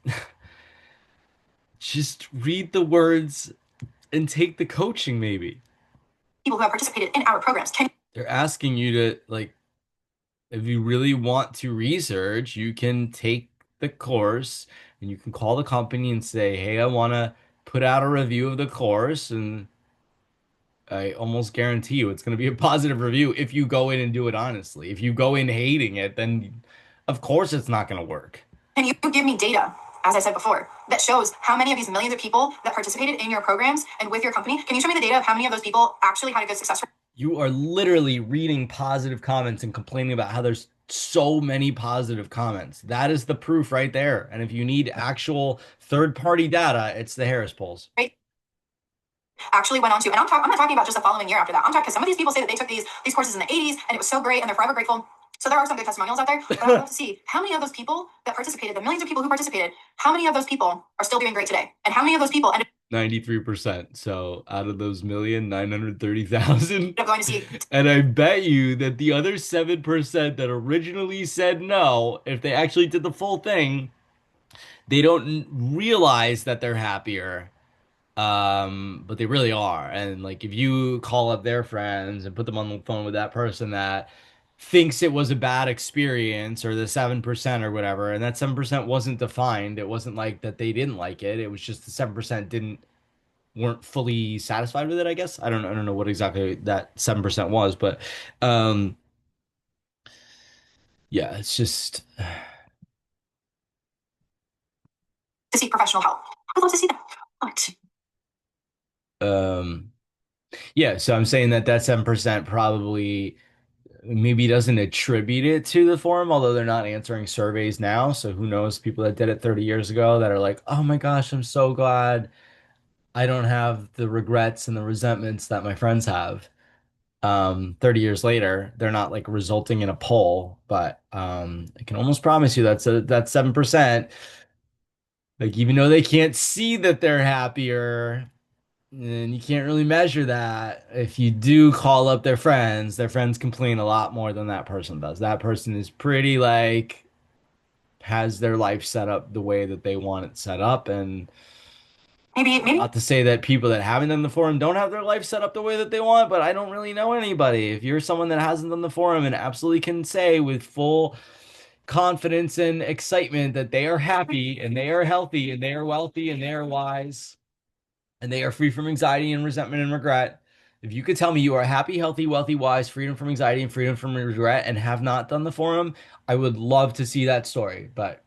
just read the words and take the coaching, maybe. people who have participated in our programs. Can They're asking you to, like, if you really want to research, you can take the course and you can call the company and say, hey, I want to put out a review of the course. And I almost guarantee you it's going to be a positive review if you go in and do it honestly. If you go in hating it, then of course it's not going to work. Can you give me data, as I said before, that shows how many of these millions of people that participated in your programs and with your company? Can you show me the data of how many of those people actually had a good success rate? You are literally reading positive comments and complaining about how there's so many positive comments. That is the proof right there. And if you need actual third-party data, it's the Harris polls. Actually went on to, and I'm not talking about just the following year after that. I'm talking because some of these people say that they took these courses in the 80s and it was so great and they're forever grateful. So there are some good testimonials out there, but I would love to see how many of those people that participated, the millions of people who participated, how many of those people are still doing great today, and how many of those people ended 93%. So out of those 1,930,000, up going to see. and I bet you that the other 7% that originally said no, if they actually did the full thing, they don't realize that they're happier. But they really are. And like if you call up their friends and put them on the phone with that person that thinks it was a bad experience or the 7% or whatever, and that 7% wasn't defined. It wasn't like that they didn't like it. It was just the 7% didn't weren't fully satisfied with it, I guess. I don't know what exactly that 7% was, but um yeah, it's just To seek professional help. I would love to see that. But um yeah, so I'm saying that that 7% probably maybe doesn't attribute it to the forum, although they're not answering surveys now. So who knows, people that did it 30 years ago that are like, oh my gosh, I'm so glad I don't have the regrets and the resentments that my friends have. 30 years later, they're not like resulting in a poll, but I can almost promise you that 7%, like even though they can't see that they're happier, and you can't really measure that. If you do call up their friends complain a lot more than that person does. That person is pretty like has their life set up the way that they want it set up. And maybe not to say that people that haven't done the forum don't have their life set up the way that they want, but I don't really know anybody. If you're someone that hasn't done the forum and absolutely can say with full confidence and excitement that they are happy and they are healthy and they are wealthy and they are wise and they are free from anxiety and resentment and regret. If you could tell me you are happy, healthy, wealthy, wise, freedom from anxiety and freedom from regret, and have not done the forum, I would love to see that story. But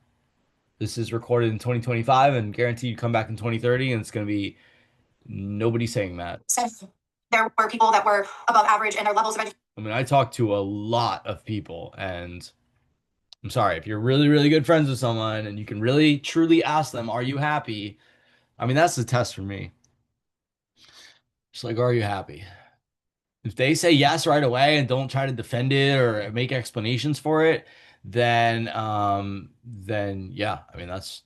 this is recorded in 2025 and guaranteed you come back in 2030 and it's going to be nobody saying that. there were people that were above average in their levels of education. I mean, I talk to a lot of people and I'm sorry, if you're really, really good friends with someone and you can really truly ask them, are you happy? I mean, that's the test for me. Just like, are you happy? If they say yes right away and don't try to defend it or make explanations for it, then yeah, I mean that's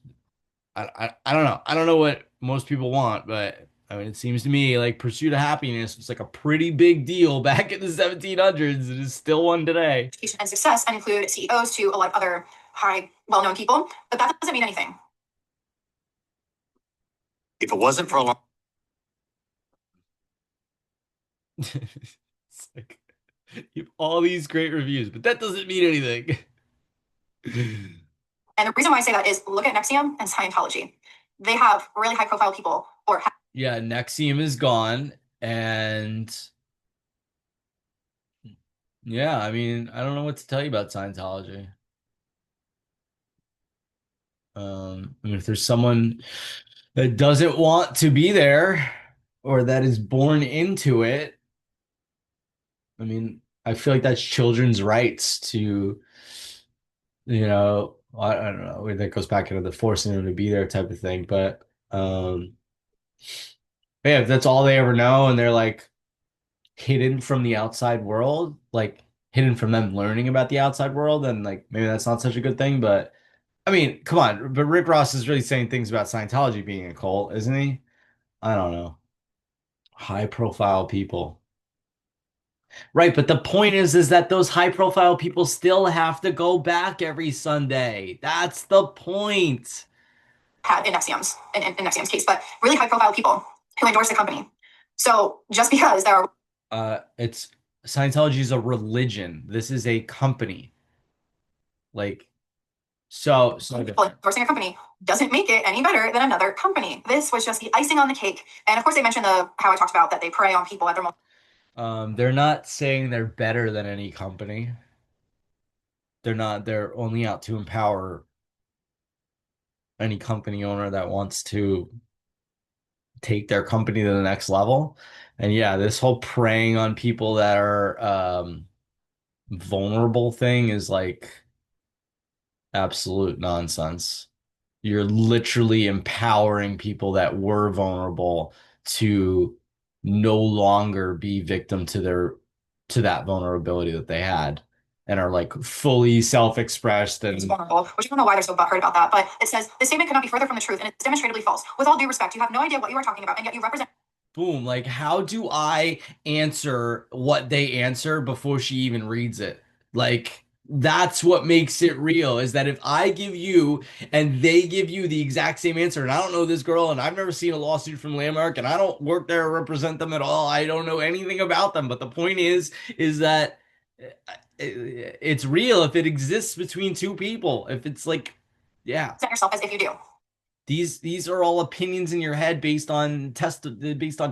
I don't know. I don't know what most people want, but I mean it seems to me like pursuit of happiness was like a pretty big deal back in the 1700s. It is still one today. Education and success and include CEOs to a lot of other high, well-known people, but that doesn't mean anything. If it wasn't for a long It's like you have all these great reviews, but that doesn't mean anything. And the reason why I say that is look at Nexium and Scientology. They have really high profile people or Yeah, Nexium is gone, and yeah, I mean, I don't know what to tell you about Scientology. I mean, if there's someone that doesn't want to be there or that is born into it, I mean, I feel like that's children's rights to, I don't know, that goes back into the forcing them to be there type of thing. But yeah, if that's all they ever know and they're like hidden from the outside world, like hidden from them learning about the outside world, then like maybe that's not such a good thing. But I mean, come on, but Rick Ross is really saying things about Scientology being a cult, isn't he? I don't know. High profile people. Right, but the point is that those high profile people still have to go back every Sunday. That's the point. Had in Nexium's in Nexium's case, but really high profile people who endorse the company. So just because there are It's Scientology is a religion. This is a company. Like so people endorsing a company doesn't make it any better than another company. This was just the icing on the cake. And of course, they mentioned how I talked about that they prey on people at their most. they're not saying they're better than any company. They're not, they're only out to empower any company owner that wants to take their company to the next level. And yeah, this whole preying on people that are vulnerable thing is like absolute nonsense. You're literally empowering people that were vulnerable to no longer be victim to that vulnerability that they had and are like fully self-expressed and Vulnerable, which I don't know why they're so butthurt about that, but it says the statement could not be further from the truth and it's demonstrably false. With all due respect, you have no idea what you are talking about, and yet you represent. boom. Like, how do I answer what they answer before she even reads it? Like, that's what makes it real is that if I give you and they give you the exact same answer, and I don't know this girl, and I've never seen a lawsuit from Landmark, and I don't work there or represent them at all. I don't know anything about them. But the point is that it's real if it exists between two people. If it's like, yeah. Present yourself as if you do. These are all opinions in your head based on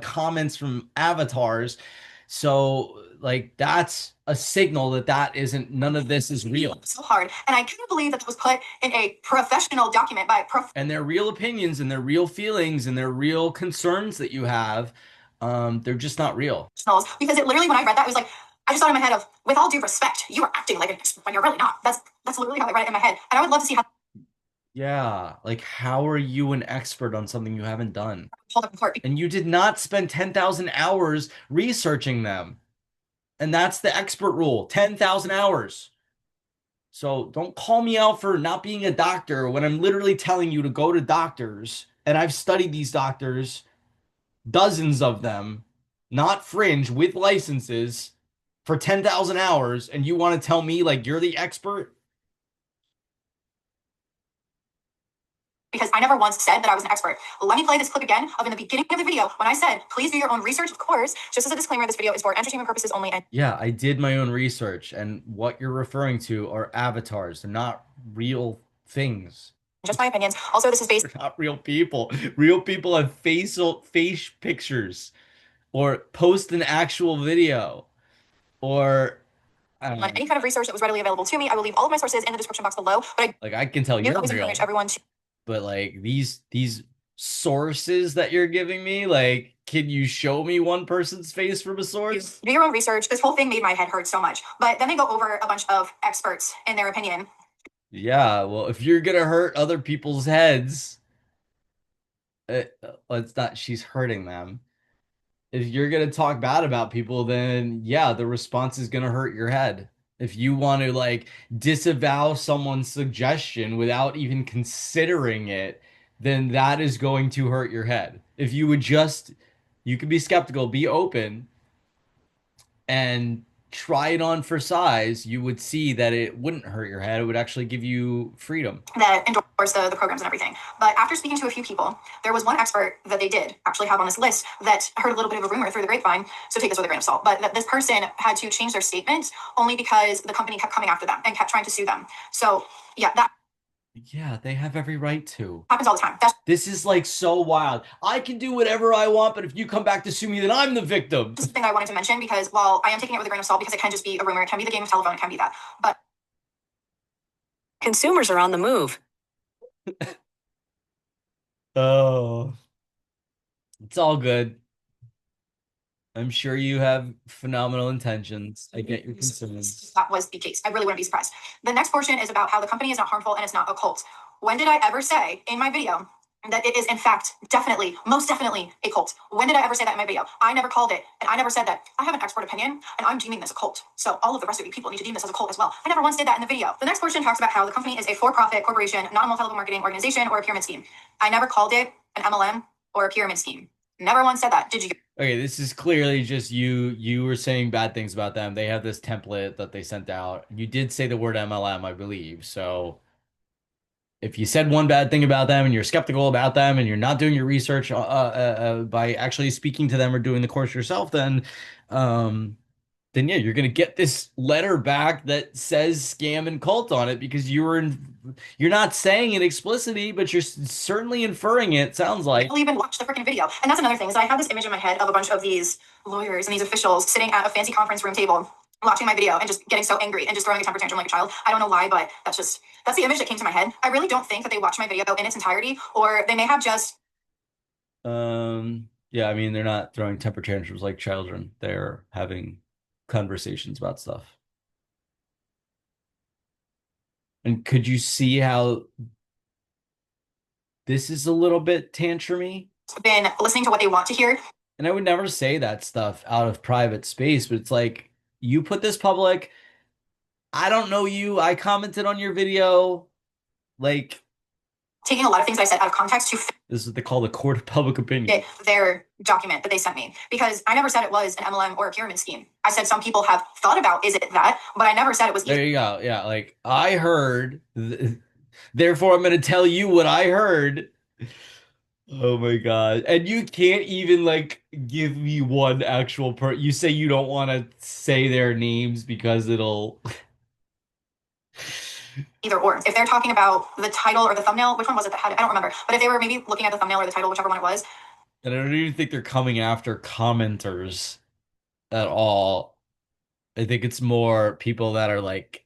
comments from avatars. So like that's a signal that that isn't none of this is real. So hard, and I can't believe that this was put in a professional document by And they're real opinions and they're real feelings and they're real concerns that you have. They're just not real. professionals. Because it literally, when I read that, it was like I just thought in my head of, with all due respect, you are acting like an expert when you're really not. That's literally how I read it in my head, and I would love to see how. Yeah, like how are you an expert on something you haven't done? Hold up in court. And you did not spend 10,000 hours researching them. And that's the expert rule, 10,000 hours. So don't call me out for not being a doctor when I'm literally telling you to go to doctors. And I've studied these doctors, dozens of them, not fringe, with licenses for 10,000 hours. And you want to tell me like you're the expert? Because I never once said that I was an expert. Let me play this clip again of in the beginning of the video when I said, please do your own research, of course. Just as a disclaimer, this video is for entertainment purposes only. And Yeah, I did my own research. And what you're referring to are avatars. They're not real things. just my opinions. Also, this is based They're not real people. Real people have face pictures or post an actual video or on any kind of research that was readily available to me. I will leave all of my sources in the description box below. But I like I can tell do you're always real, encourage everyone to. but like these sources that you're giving me, like, can you show me one person's face from a source? Do your own research. This whole thing made my head hurt so much. But then they go over a bunch of experts in their opinion. Yeah, well, if you're gonna hurt other people's heads, it's not she's hurting them. If you're gonna talk bad about people, then yeah, the response is gonna hurt your head. If you want to like disavow someone's suggestion without even considering it, then that is going to hurt your head. If you would just, you could be skeptical, be open, and try it on for size, you would see that it wouldn't hurt your head. It would actually give you freedom. That endorse the programs and everything. But after speaking to a few people, there was one expert that they did actually have on this list that heard a little bit of a rumor through the grapevine, so take this with a grain of salt, but that this person had to change their statement only because the company kept coming after them and kept trying to sue them. So yeah, that Yeah, they have every right to. happens all the time. That's This is like so wild. I can do whatever I want, but if you come back to sue me, then I'm the victim. just the thing I wanted to mention because while I am taking it with a grain of salt because it can just be a rumor, it can be the game of telephone, it can be that. But consumers are on the move. Oh, it's all good. I'm sure you have phenomenal intentions. I get your concerns. that was the case. I really wouldn't be surprised. The next portion is about how the company is not harmful and it's not a cult. When did I ever say in my video that it is in fact definitely, most definitely a cult. When did I ever say that in my video? I never called it, and I never said that. I have an expert opinion, and I'm deeming this a cult. So all of the rest of you people need to deem this as a cult as well. I never once did that in the video. The next portion talks about how the company is a for-profit corporation, not a multi-level marketing organization or a pyramid scheme. I never called it an MLM or a pyramid scheme. Never once said that. Did you? Okay, this is clearly just you were saying bad things about them. They have this template that they sent out. You did say the word MLM, I believe. So if you said one bad thing about them and you're skeptical about them and you're not doing your research by actually speaking to them or doing the course yourself, um, then yeah, you're gonna get this letter back that says scam and cult on it because you're not saying it explicitly, but you're certainly inferring it. Sounds like. I'll even watch the freaking video. And that's another thing is I have this image in my head of a bunch of these lawyers and these officials sitting at a fancy conference room table watching my video and just getting so angry and just throwing a temper tantrum like a child. I don't know why, but that's the image that came to my head. I really don't think that they watched my video in its entirety, or they may have just Yeah, I mean they're not throwing temper tantrums like children. They're having conversations about stuff. And could you see how this is a little bit tantrumy? been listening to what they want to hear. And I would never say that stuff out of private space, but it's like you put this public. I don't know you. I commented on your video. Like, Taking a lot of things I said out of context to this is what they call the court of public opinion. fit their document that they sent me. Because I never said it was an MLM or a pyramid scheme. I said some people have thought about, is it that? But I never said it was. There you go. Yeah, like I heard, therefore I'm going to tell you what I heard. Oh my God. And you can't even like give me one actual you say you don't want to say their names because it'll Either or. If they're talking about the title or the thumbnail, which one was it that had it? I don't remember. But if they were maybe looking at the thumbnail or the title, whichever one it was. And I don't even think they're coming after commenters at all. I think it's more people that are like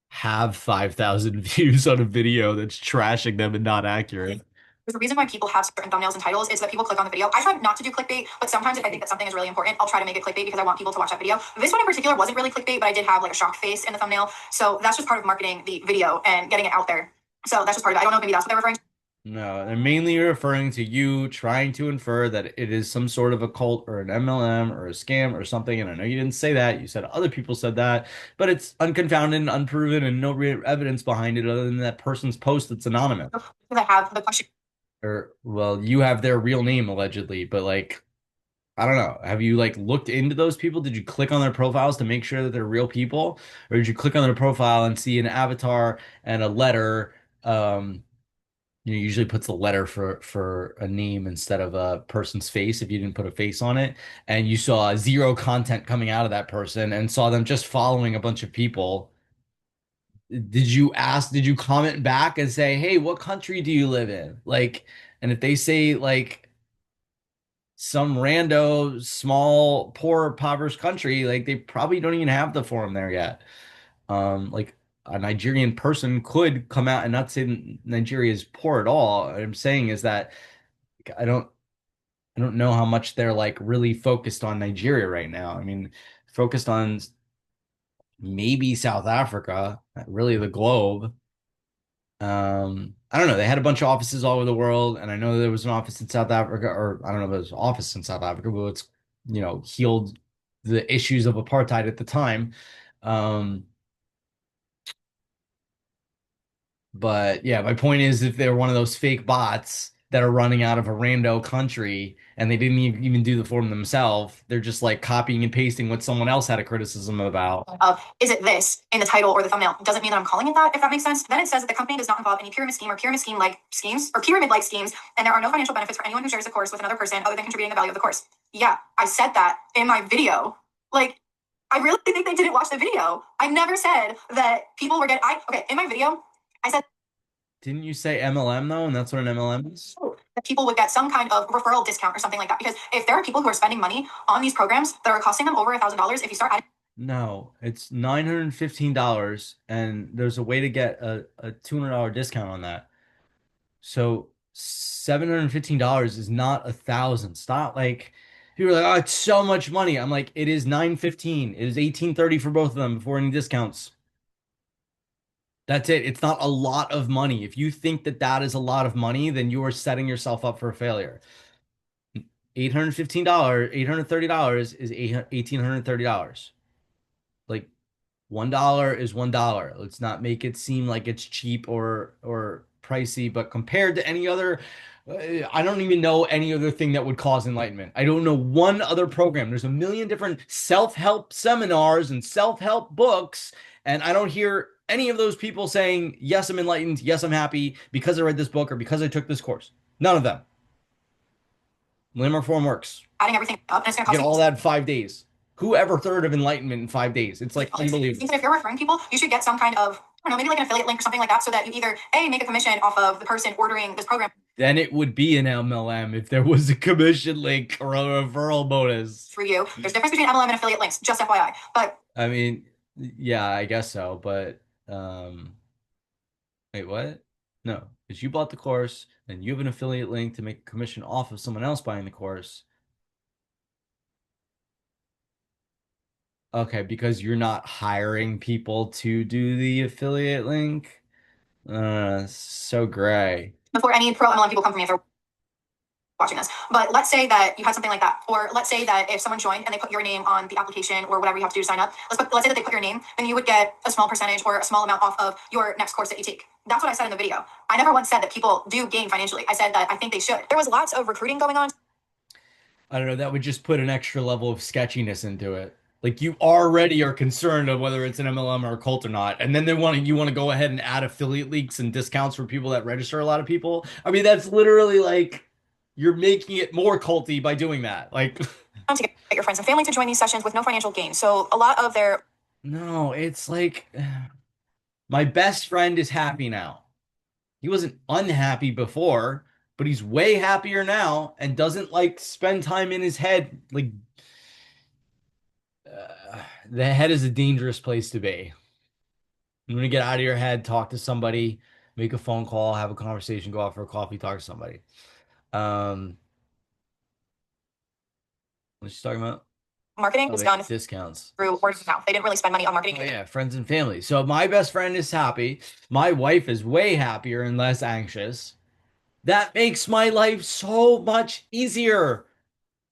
have 5,000 views on a video that's trashing them and not accurate. There's a reason why people have certain thumbnails and titles is that people click on the video. I try not to do clickbait, but sometimes if I think that something is really important, I'll try to make it clickbait because I want people to watch that video. This one in particular wasn't really clickbait, but I did have like a shocked face in the thumbnail. So that's just part of marketing the video and getting it out there. So that's just part of it. I don't know if maybe that's what they're referring to. No, they're mainly referring to you trying to infer that it is some sort of a cult or an MLM or a scam or something. And I know you didn't say that. You said other people said that, but it's unconfounded and unproven and no real evidence behind it other than that person's post that's anonymous. I have the question. Or, well, you have their real name allegedly, but like, I don't know. Have you like looked into those people? Did you click on their profiles to make sure that they're real people? Or did you click on their profile and see an avatar and a letter? Usually puts the letter for a name instead of a person's face if you didn't put a face on it. And you saw zero content coming out of that person and saw them just following a bunch of people. Did you comment back and say, hey, what country do you live in? Like, and if they say like some rando, small, poor, impoverished country, like they probably don't even have the forum there yet. Like a Nigerian person could come out and not say Nigeria is poor at all. What I'm saying is that I don't I don't know how much they're like really focused on Nigeria right now. I mean, focused on maybe South Africa, not really the globe. I don't know. They had a bunch of offices all over the world, and I know there was an office in South Africa, or I don't know if there was an office in South Africa, but it's healed the issues of apartheid at the time. Um, But yeah, my point is if they're one of those fake bots that are running out of a rando country and they didn't even do the form themselves, they're just like copying and pasting what someone else had a criticism about. Is it this in the title or the thumbnail? Doesn't mean that I'm calling it that, if that makes sense. Then it says that the company does not involve any pyramid scheme or pyramid scheme like schemes or pyramid like schemes, and there are no financial benefits for anyone who shares the course with another person other than contributing the value of the course. Yeah, I said that in my video. Like, I really think they didn't watch the video. I never said that people were getting. Okay, in my video, I said Didn't you say MLM though? And that's what an MLM is? that people would get some kind of referral discount or something like that. Because if there are people who are spending money on these programs that are costing them over $1,000, if you start adding. No, it's $915 and there's a way to get a $200 discount on that. So $715 is not 1,000. Stop like people are like, oh, it's so much money. I'm like, it is 915. It is 1830 for both of them before any discounts. That's it. It's not a lot of money. If you think that that is a lot of money, then you are setting yourself up for failure. $815, $830 is $1,830. Like $1 is $1. Let's not make it seem like it's cheap or pricey, but compared to any other, I don't even know any other thing that would cause enlightenment. I don't know one other program. There's a million different self-help seminars and self-help books, and I don't hear any of those people saying, "Yes, I'm enlightened. Yes, I'm happy because I read this book or because I took this course." None of them. Limmer form works. Adding everything up, and it's going to Get cost all you. that in 5 days. Who ever heard of enlightenment in 5 days? It's like unbelievable. If you're referring people, you should get some kind of, I don't know, maybe like an affiliate link or something like that, so that you either A, make a commission off of the person ordering this program Then it would be an MLM if there was a commission link or a referral bonus. for you. There's a difference between MLM and affiliate links, just FYI. But I mean, yeah, I guess so, but um wait, what? No, because you bought the course and you have an affiliate link to make a commission off of someone else buying the course. Okay, because you're not hiring people to do the affiliate link. So gray. before any pro MLM people come to me if they're watching this. But let's say that you had something like that. Or let's say that if someone joined and they put your name on the application or whatever you have to do to sign up, let's say that they put your name, then you would get a small percentage or a small amount off of your next course that you take. That's what I said in the video. I never once said that people do gain financially. I said that I think they should. There was lots of recruiting going on. I don't know, that would just put an extra level of sketchiness into it. Like you already are concerned of whether it's an MLM or a cult or not, and then you want to go ahead and add affiliate links and discounts for people that register a lot of people. I mean, that's literally like you're making it more culty by doing that. Like, To get your friends and family to join these sessions with no financial gain. So a lot of their no, it's like my best friend is happy now. He wasn't unhappy before, but he's way happier now and doesn't like spend time in his head. Like, the head is a dangerous place to be. You want to get out of your head, talk to somebody, make a phone call, have a conversation, go out for a coffee, talk to somebody. Um, what you talking about? marketing Oh, was yeah, done discounts. through word of mouth. They didn't really spend money on marketing. Oh yeah, friends and family. So my best friend is happy. My wife is way happier and less anxious. That makes my life so much easier.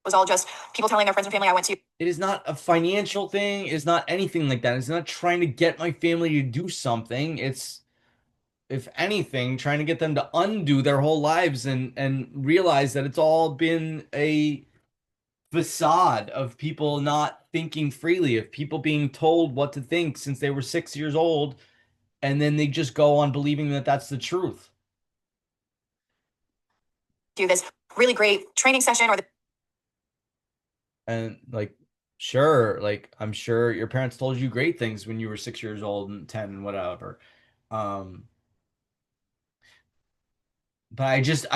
It was all just people telling their friends and family I went to. It is not a financial thing. It's not anything like that. It's not trying to get my family to do something. It's, if anything, trying to get them to undo their whole lives and realize that it's all been a facade of people not thinking freely, of people being told what to think since they were 6 years old, and then they just go on believing that that's the truth. Do this really great training session or the And like, sure, like I'm sure your parents told you great things when you were 6 years old and 10 and whatever. Um, but I just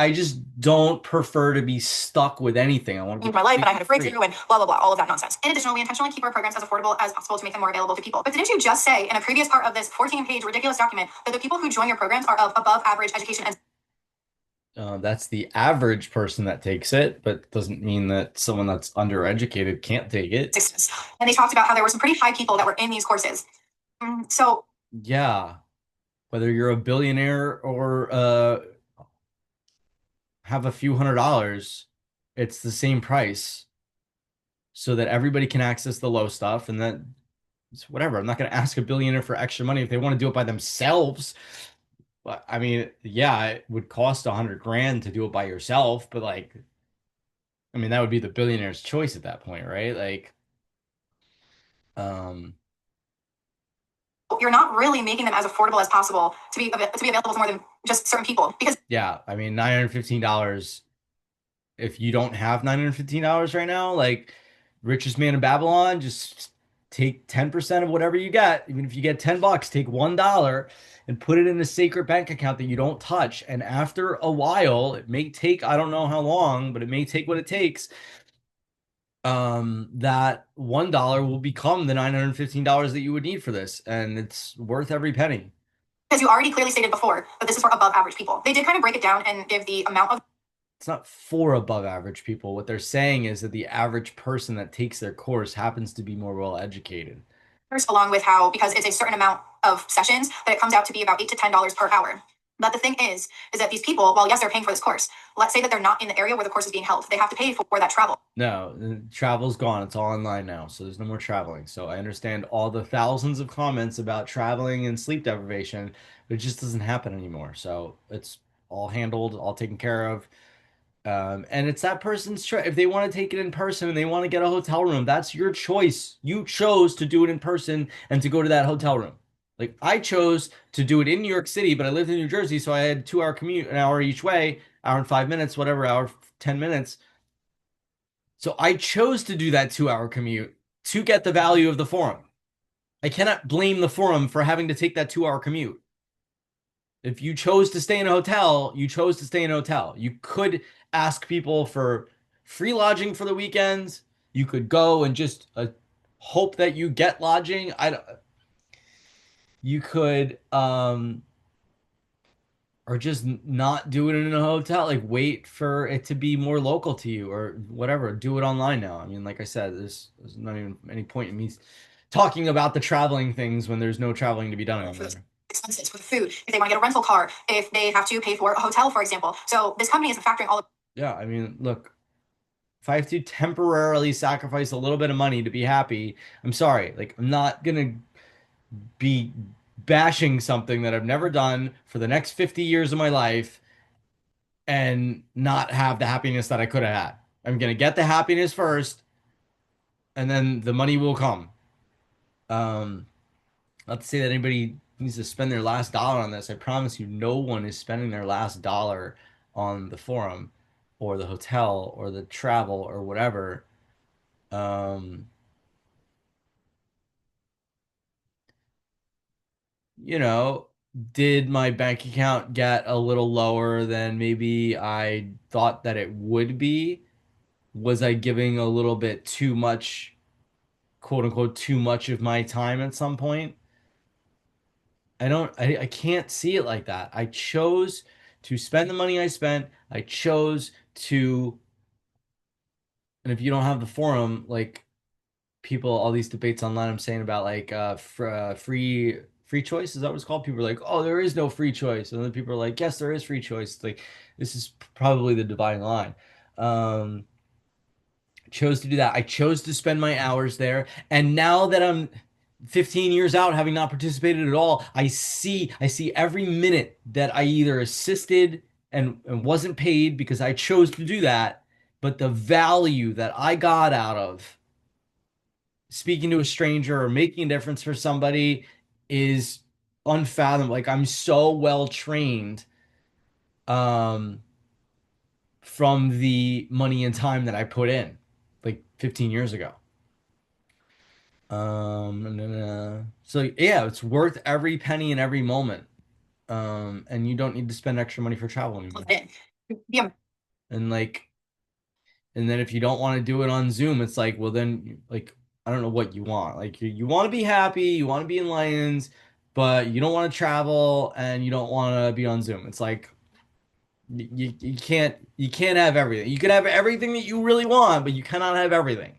don't prefer to be stuck with anything. I want to in be my life and I had a completely breakthrough and blah blah blah, all of that nonsense. In addition, we intentionally keep our programs as affordable as possible to make them more available to people. But didn't you just say in a previous part of this 14-page ridiculous document that the people who join your programs are of above average education and That's the average person that takes it, but doesn't mean that someone that's undereducated can't take it. success? And they talked about how there were some pretty high people that were in these courses. So Yeah, whether you're a billionaire or have a few $100s, it's the same price so that everybody can access the low stuff and that it's whatever. I'm not going to ask a billionaire for extra money if they want to do it by themselves. But I mean, yeah, it would cost 100 grand to do it by yourself, but like, I mean, that would be the billionaire's choice at that point, right? Like, um, you're not really making them as affordable as possible to be available to more than just certain people because yeah, I mean, $915, if you don't have $915 right now, like richest man in Babylon, just take 10% of whatever you get. Even if you get $10, take $1 and put it in a sacred bank account that you don't touch. And after a while, it may take, I don't know how long, but it may take what it takes. That $1 will become the $915 that you would need for this, and it's worth every penny. because you already clearly stated before that this is for above average people. They did kind of break it down and give the amount of It's not for above average people. What they're saying is that the average person that takes their course happens to be more well educated. along with how, because it's a certain amount of sessions, that it comes out to be about $8 to $10 per hour. But the thing is that these people, while yes, they're paying for this course, let's say that they're not in the area where the course is being held. They have to pay for that travel. No, travel's gone. It's all online now, so there's no more traveling. So I understand all the thousands of comments about traveling and sleep deprivation, but it just doesn't happen anymore. So it's all handled, all taken care of. And it's that person's choice. If they want to take it in person and they want to get a hotel room, that's your choice. You chose to do it in person and to go to that hotel room. Like I chose to do it in New York City, but I lived in New Jersey, so I had 2 hour commute, an hour each way, hour and 5 minutes, whatever, hour 10 minutes. So I chose to do that 2 hour commute to get the value of the forum. I cannot blame the forum for having to take that 2 hour commute. If you chose to stay in a hotel, you chose to stay in a hotel. You could ask people for free lodging for the weekends. You could go and just hope that you get lodging. You could or just not do it in a hotel. Like wait for it to be more local to you or whatever. Do it online now. I mean, like I said, there's not even any point in me talking about the traveling things when there's no traveling to be done anymore. Expenses for the food, if they want to get a rental car, if they have to pay for a hotel, for example. So this company isn't factoring all of. Yeah, I mean, look, if I have to temporarily sacrifice a little bit of money to be happy, I'm sorry. Like, I'm not gonna be bashing something that I've never done for the next 50 years of my life and not have the happiness that I could have had. I'm gonna get the happiness first, and then the money will come. Um, Not to say that anybody needs to spend their last dollar on this. I promise you, no one is spending their last dollar on the forum or the hotel or the travel or whatever. Um, you know, did my bank account get a little lower than maybe I thought that it would be? Was I giving a little bit too much, quote unquote, too much of my time at some point? I can't see it like that. I chose to spend the money I spent. I chose to, and if you don't have the forum, like people, all these debates online I'm saying about like free choice, is that what it's called? People are like, oh, there is no free choice. And then people are like, yes, there is free choice. It's like this is probably the dividing line. Um, chose to do that. I chose to spend my hours there. And now that I'm 15 years out, having not participated at all, I see every minute that I either assisted and wasn't paid because I chose to do that, but the value that I got out of speaking to a stranger or making a difference for somebody is unfathomable. Like I'm so well trained um from the money and time that I put in like 15 years ago. So yeah, it's worth every penny and every moment. And you don't need to spend extra money for travel anymore. Yeah. And like, and then if you don't want to do it on Zoom, it's like, well, then like, I don't know what you want. Like you want to be happy, you want to be enlightened, but you don't want to travel and you don't want to be on Zoom. It's like you can't have everything. You can have everything that you really want, but you cannot have everything.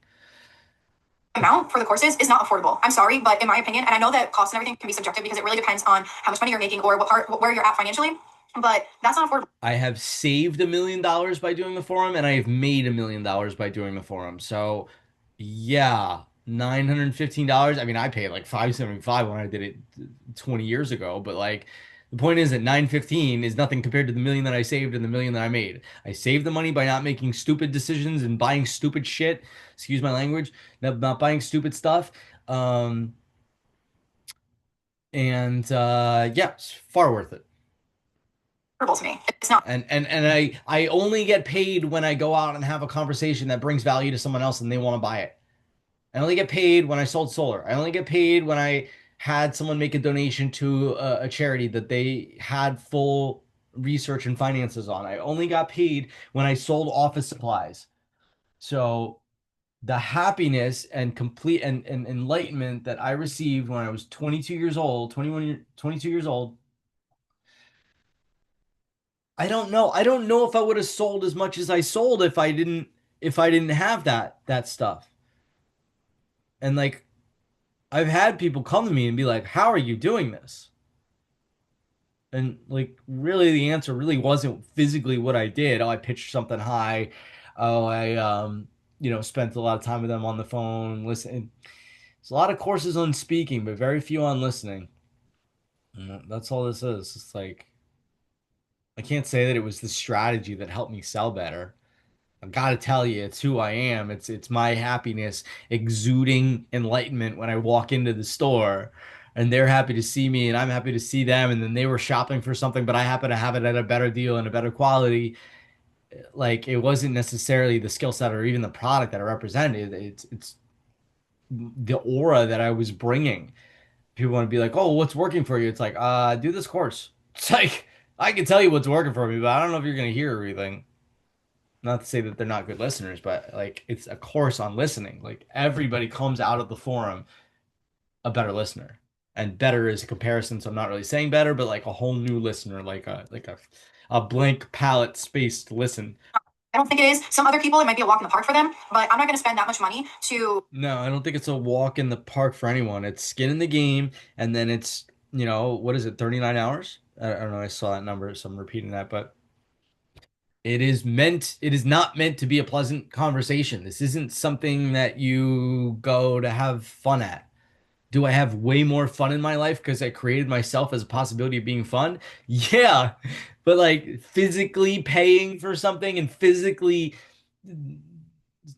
Amount for the courses is not affordable. I'm sorry, but in my opinion, and I know that costs and everything can be subjective because it really depends on how much money you're making or what part where you're at financially, but that's not affordable. I have saved $1 million by doing the forum, and I have made $1 million by doing the forum. So, yeah, $915. I mean, I paid like 575 when I did it 20 years ago, but like the point is that 915 is nothing compared to the million that I saved and the million that I made. I saved the money by not making stupid decisions and buying stupid shit. Excuse my language, not buying stupid stuff. Um, and yeah, it's far worth it. To me. It's not. And I only get paid when I go out and have a conversation that brings value to someone else and they want to buy it. I only get paid when I sold solar. I only get paid when I had someone make a donation to a charity that they had full research and finances on. I only got paid when I sold office supplies. So the happiness and complete and enlightenment that I received when I was 22 years old, 22 years old, I don't know if I would have sold as much as I sold if I didn't have that stuff. And like I've had people come to me and be like, "How are you doing this?" And like, really, the answer really wasn't physically what I did. Oh, I pitched something high. Oh, I spent a lot of time with them on the phone, listening. There's a lot of courses on speaking, but very few on listening. And that's all this is. It's like I can't say that it was the strategy that helped me sell better. I've got to tell you, it's who I am. It's my happiness exuding enlightenment when I walk into the store, and they're happy to see me, and I'm happy to see them. And then they were shopping for something, but I happen to have it at a better deal and a better quality. Like it wasn't necessarily the skill set or even the product that I represented. It's the aura that I was bringing. People want to be like, "Oh, what's working for you?" It's like, do this course." It's like I can tell you what's working for me, but I don't know if you're gonna hear everything. Not to say that they're not good listeners, but like it's a course on listening. Like everybody comes out of the forum a better listener. And better is a comparison, so I'm not really saying better, but like a whole new listener, like a blank palette space to listen. I don't think it is. Some other people, it might be a walk in the park for them, but I'm not going to spend that much money to. No, I don't think it's a walk in the park for anyone. It's skin in the game, and then it's, what is it, 39 hours? I don't know, I saw that number, so I'm repeating that, but it is not meant to be a pleasant conversation. This isn't something that you go to have fun at. Do I have way more fun in my life because I created myself as a possibility of being fun? Yeah. But like physically paying for something and physically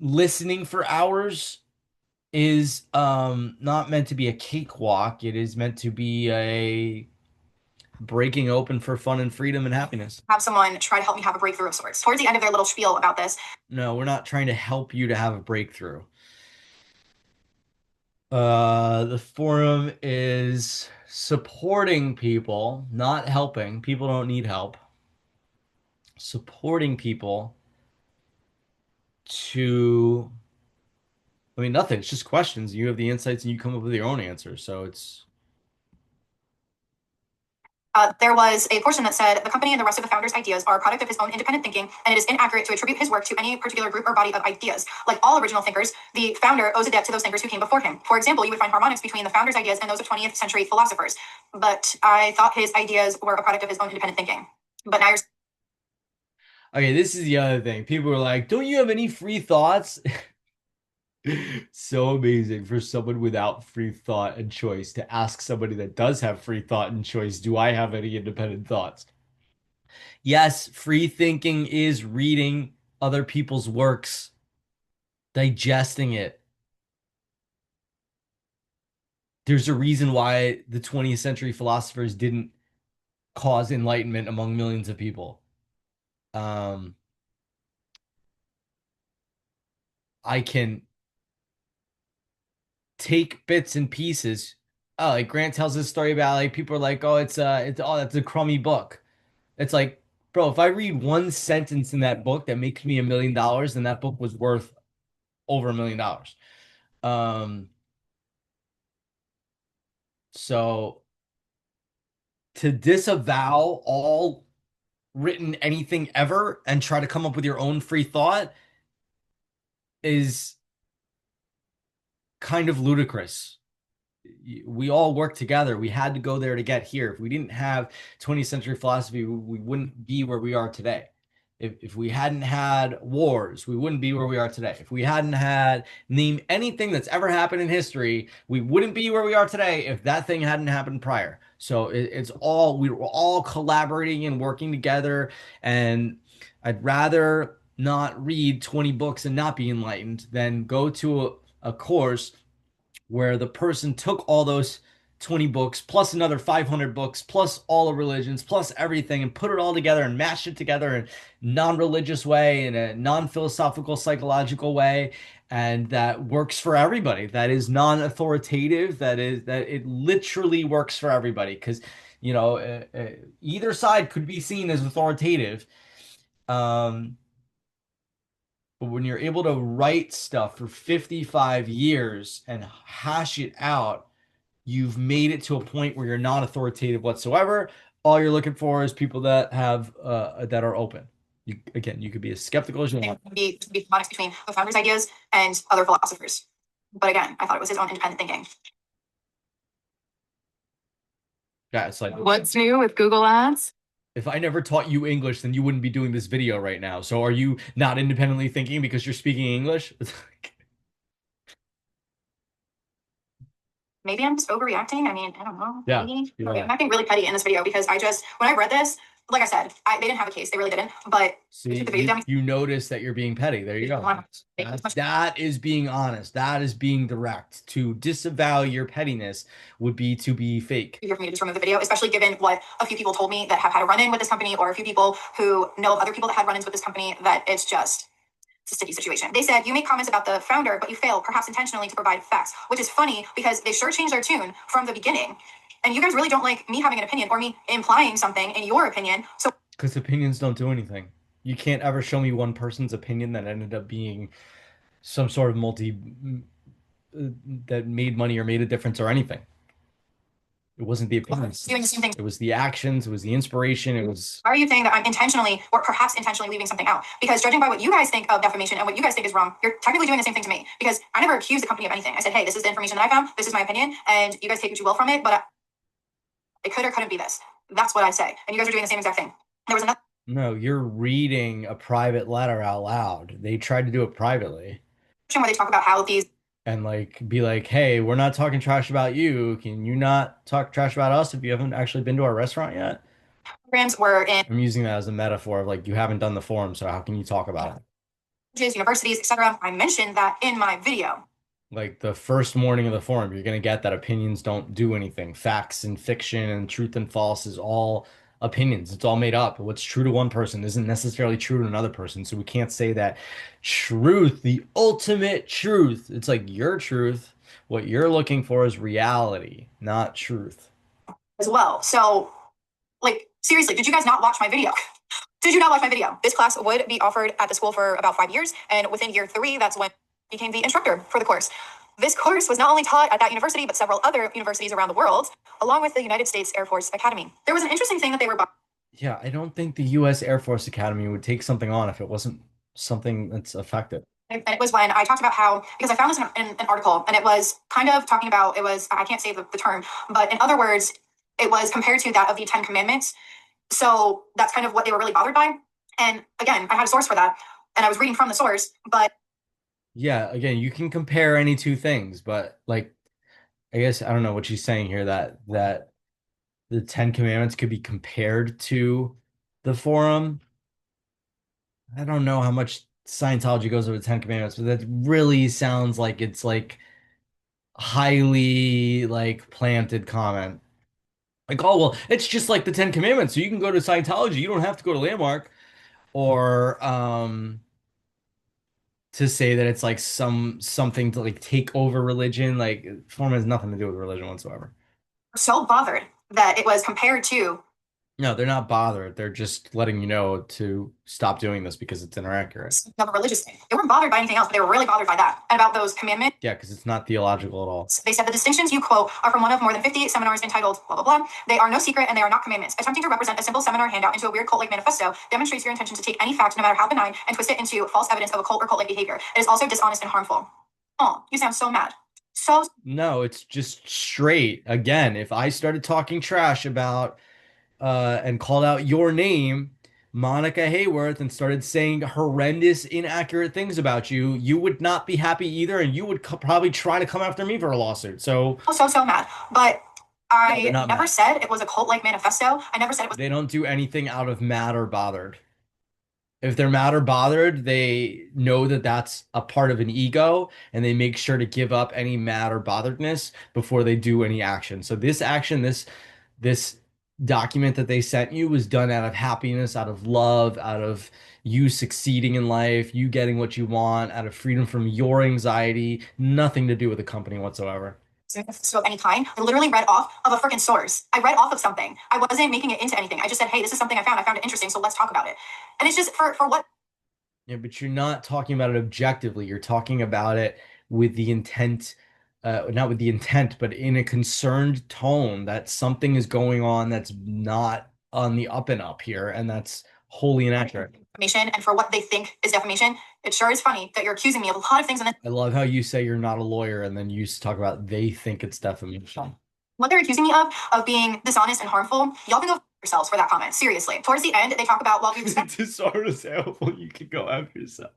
listening for hours is not meant to be a cakewalk. It is meant to be a breaking open for fun and freedom and happiness. Have someone try to help me have a breakthrough of sorts. Towards the end of their little spiel about this, No, we're not trying to help you to have a breakthrough. The forum is supporting people, not helping. People don't need help. Supporting people to, I mean, nothing. It's just questions. You have the insights and you come up with your own answers. So it's, there was a portion that said the company and the rest of the founder's ideas are a product of his own independent thinking, and it is inaccurate to attribute his work to any particular group or body of ideas. Like all original thinkers, the founder owes a debt to those thinkers who came before him. For example, you would find harmonics between the founder's ideas and those of 20th century philosophers. But I thought his ideas were a product of his own independent thinking. But now you're. okay, this is the other thing. People are like, don't you have any free thoughts? So amazing for someone without free thought and choice to ask somebody that does have free thought and choice, do I have any independent thoughts? Yes, free thinking is reading other people's works, digesting it. There's a reason why the 20th century philosophers didn't cause enlightenment among millions of people. Um, I can take bits and pieces. Oh, like Grant tells this story about like people are like, oh, that's a crummy book. It's like, bro, if I read one sentence in that book that makes me $1 million, then that book was worth over $1 million. Um, so to disavow all written anything ever and try to come up with your own free thought is kind of ludicrous. We all work together. We had to go there to get here. If we didn't have 20th century philosophy, we wouldn't be where we are today. If we hadn't had wars, we wouldn't be where we are today. If we hadn't had name anything that's ever happened in history, we wouldn't be where we are today if that thing hadn't happened prior. So it's all we were all collaborating and working together. And I'd rather not read 20 books and not be enlightened than go to a course where the person took all those 20 books plus another 500 books plus all the religions plus everything and put it all together and mashed it together in a non-religious way, in a non-philosophical psychological way, and that works for everybody, that is non-authoritative, that it literally works for everybody because either side could be seen as authoritative. um but when you're able to write stuff for 55 years and hash it out, you've made it to a point where you're not authoritative whatsoever. All you're looking for is people that have that are open. You could be as skeptical as you want. Be harmonics between the founder's ideas and other philosophers. But again, I thought it was his own independent thinking. Yeah, it's like What's new with Google Ads? if I never taught you English, then you wouldn't be doing this video right now. So are you not independently thinking because you're speaking English? It's like, Maybe I'm just overreacting. I mean, I don't know. yeah, Maybe. you Okay, are. I'm acting really petty in this video because when I read this, like I said, they didn't have a case. They really didn't. But they See, took the video down. you notice that you're being petty. There you go. That is being honest. That is being direct. To disavow your pettiness would be to be fake. Easier for me to just remove the video, especially given what a few people told me that have had a run-in with this company, or a few people who know of other people that had run-ins with this company, that it's a sticky situation. They said, you make comments about the founder, but you fail, perhaps intentionally, to provide facts, which is funny because they sure changed their tune from the beginning. And you guys really don't like me having an opinion or me implying something in your opinion. So, Because opinions don't do anything. You can't ever show me one person's opinion that ended up being some sort of that made money or made a difference or anything. It wasn't the opinions. doing the same thing. It was the actions. It was the inspiration. It was. Why are you saying that I'm intentionally or perhaps intentionally leaving something out? Because judging by what you guys think of defamation and what you guys think is wrong, you're technically doing the same thing to me. Because I never accused the company of anything. I said, hey, this is the information that I found. This is my opinion. And you guys take what you will from it. But it could or couldn't be this. That's what I say. And you guys are doing the same exact thing. There was another. No, you're reading a private letter out loud. They tried to do it privately. Where they talk about how these and like be like, hey, we're not talking trash about you. Can you not talk trash about us if you haven't actually been to our restaurant yet? programs were in I'm using that as a metaphor of like you haven't done the forum, so how can you talk about it? universities, etc. I mentioned that in my video. Like the first morning of the forum, you're gonna get that opinions don't do anything. Facts and fiction and truth and false is all opinions. It's all made up. What's true to one person isn't necessarily true to another person. So we can't say that truth, the ultimate truth, it's like your truth. What you're looking for is reality, not truth. As well. So, like, seriously, did you guys not watch my video? Did you not watch my video? This class would be offered at the school for about 5 years, and within year 3, that's when I became the instructor for the course. This course was not only taught at that university, but several other universities around the world, along with the United States Air Force Academy. There was an interesting thing that they were. Yeah, I don't think the U.S. Air Force Academy would take something on if it wasn't something that's effective. And it was when I talked about how, because I found this in an article, and it was kind of talking about, I can't say the term, but in other words, it was compared to that of the 10 Commandments. So that's kind of what they were really bothered by. And again, I had a source for that, and I was reading from the source, but. Yeah, again, you can compare any two things, but like, I guess I don't know what she's saying here that the Ten Commandments could be compared to the forum. I don't know how much Scientology goes over the Ten Commandments, but that really sounds like it's like highly like planted comment. Like, oh well, it's just like the Ten Commandments, so you can go to Scientology, you don't have to go to Landmark, or to say that it's like something to like take over religion. Like, forum has nothing to do with religion whatsoever. So bothered that it was compared to. No, they're not bothered. They're just letting you know to stop doing this because it's inaccurate. Of a religious thing. They weren't bothered by anything else, but they were really bothered by that. And about those commandments. Yeah, because it's not theological at all. They said the distinctions you quote are from one of more than 50 seminars entitled blah, blah, blah. They are no secret and they are not commandments. Attempting to represent a simple seminar handout into a weird cult-like manifesto demonstrates your intention to take any fact, no matter how benign, and twist it into false evidence of a cult or cult-like behavior. It is also dishonest and harmful. Oh, you sound so mad. So. No, it's just straight. Again, if I started talking trash about and called out your name, Monica Hayworth, and started saying horrendous, inaccurate things about you, you would not be happy either, and you would probably try to come after me for a lawsuit. So mad. But I not never mad. said it was a cult-like manifesto. I never said it was. They don't do anything out of mad or bothered. If they're mad or bothered, they know that that's a part of an ego, and they make sure to give up any mad or botheredness before they do any action. So this action, this document that they sent you was done out of happiness, out of love, out of you succeeding in life, you getting what you want, out of freedom from your anxiety, nothing to do with the company whatsoever. Of any kind. I literally read off of a freaking source. I read off of something. I wasn't making it into anything. I just said, hey, this is something I found. I found it interesting, so let's talk about it. And it's just for what? Yeah, but you're not talking about it objectively. You're talking about it with the intent, not with the intent, but in a concerned tone that something is going on that's not on the up and up here, and that's wholly inaccurate. Defamation, and for what they think is defamation. It sure is funny that you're accusing me of a lot of things in this. I love how you say you're not a lawyer, and then you talk about they think it's defamation. what they're accusing me of being dishonest and harmful, y'all can go f- yourselves for that comment. Seriously. Towards the end, they talk about, well, we respect Dishonest, helpful. You can go after yourself.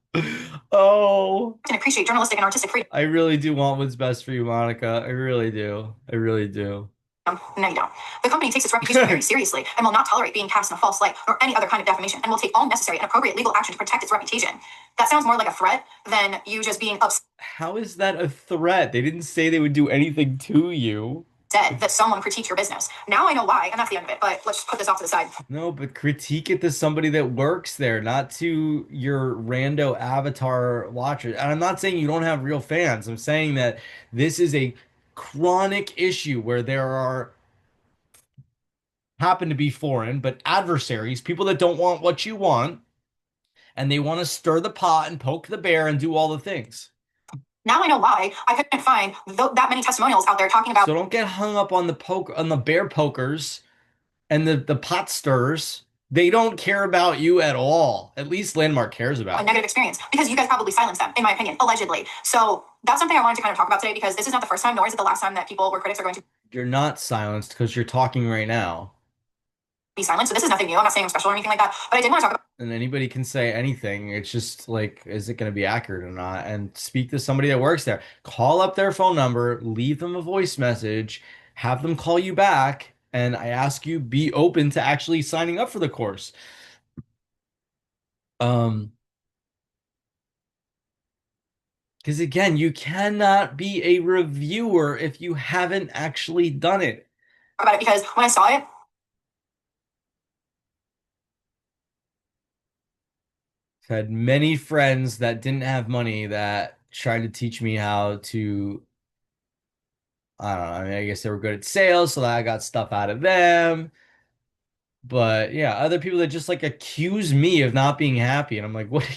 Oh, and appreciate journalistic and artistic freedom. I really do want what's best for you, Monica. I really do. I really do. No, you don't. The company takes its reputation very seriously and will not tolerate being cast in a false light or any other kind of defamation and will take all necessary and appropriate legal action to protect its reputation. That sounds more like a threat than you just being upset How is that a threat? They didn't say they would do anything to you. that someone critiqued your business. Now I know why, and that's the end of it, but let's just put this off to the side. No, but critique it to somebody that works there, not to your rando avatar watcher. And I'm not saying you don't have real fans. I'm saying that this is a chronic issue where there are happen to be foreign, but adversaries, people that don't want what you want, and they want to stir the pot and poke the bear and do all the things. Now I know why I couldn't find that many testimonials out there talking about So don't get hung up on the bear pokers and the pot stirrers. They don't care about you at all. At least Landmark cares a about you. negative experience because you guys probably silenced them, in my opinion, allegedly. So that's something I wanted to kind of talk about today because this is not the first time, nor is it the last time that people or critics are going to You're not silenced because you're talking right now. be silent. So this is nothing new. I'm not saying I'm special or anything like that, but I did want to talk about And anybody can say anything. It's just like, is it going to be accurate or not? And speak to somebody that works there. Call up their phone number, leave them a voice message, have them call you back, and I ask you be open to actually signing up for the course. Um, because again, you cannot be a reviewer if you haven't actually done it. it because when I saw it, I've had many friends that didn't have money that tried to teach me how to, I don't know, I mean, I guess they were good at sales, so I got stuff out of them. But yeah, other people that just like accuse me of not being happy. And I'm like, what?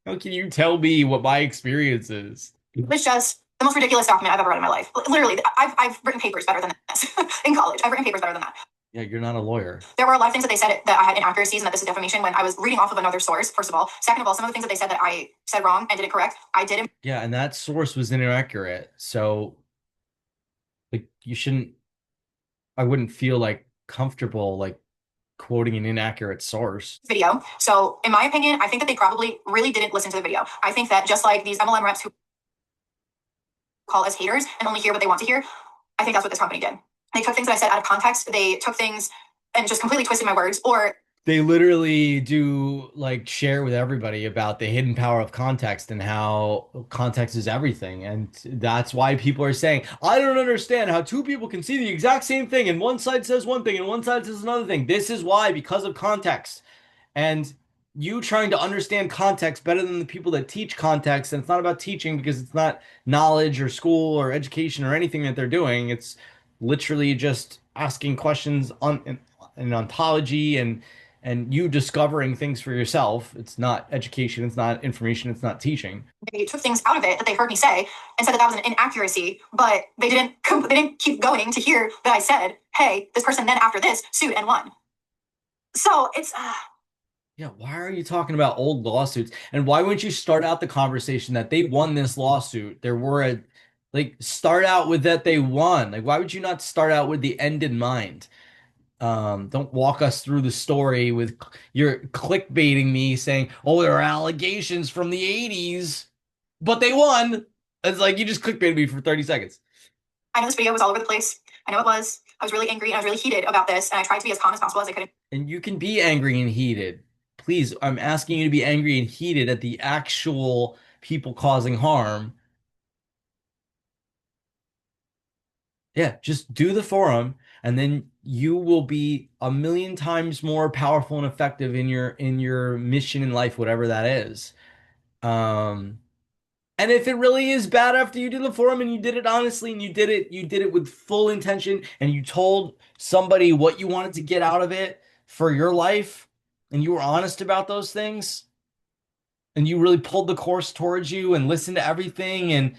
How can you tell me what my experience is? it's just the most ridiculous document I've ever read in my life. Literally, I've written papers better than this in college. I've written papers better than that. Yeah, you're not a lawyer. There were a lot of things that they said that I had inaccuracies and that this is defamation when I was reading off of another source, first of all. Second of all, some of the things that they said that I said wrong and didn't correct, I did. Yeah, and that source was inaccurate. So like you shouldn't, I wouldn't feel like comfortable like quoting an inaccurate source. Video. So, in my opinion, I think that they probably really didn't listen to the video. I think that just like these MLM reps who call us haters and only hear what they want to hear, I think that's what this company did. They took things that I said out of context. They took things and just completely twisted my words, or They literally do like share with everybody about the hidden power of context and how context is everything. And that's why people are saying, I don't understand how two people can see the exact same thing and one side says one thing and one side says another thing. This is why, because of context. And you trying to understand context better than the people that teach context. And it's not about teaching because it's not knowledge or school or education or anything that they're doing. It's literally just asking questions on an ontology and you discovering things for yourself. It's not education, it's not information, it's not teaching. they took things out of it that they heard me say and said that that was an inaccuracy, but they didn't keep going to hear that I said, hey, this person then after this sued and won. So it's Yeah, why are you talking about old lawsuits? And why wouldn't you start out the conversation that they won this lawsuit? There were a like start out with that they won. Like why would you not start out with the end in mind? Don't walk us through the story with you're clickbaiting me saying, "Oh, there are allegations from the 80s, but they won." It's like you just clickbaited me for 30 seconds. I know this video was all over the place. I know it was. I was really angry and I was really heated about this, and I tried to be as calm as possible as I could. And you can be angry and heated. Please, I'm asking you to be angry and heated at the actual people causing harm. Yeah, just do the forum and then you will be a million times more powerful and effective in your mission in life, whatever that is. Um, and if it really is bad after you did the forum and you did it honestly and you did it with full intention and you told somebody what you wanted to get out of it for your life and you were honest about those things and you really pulled the course towards you and listened to everything and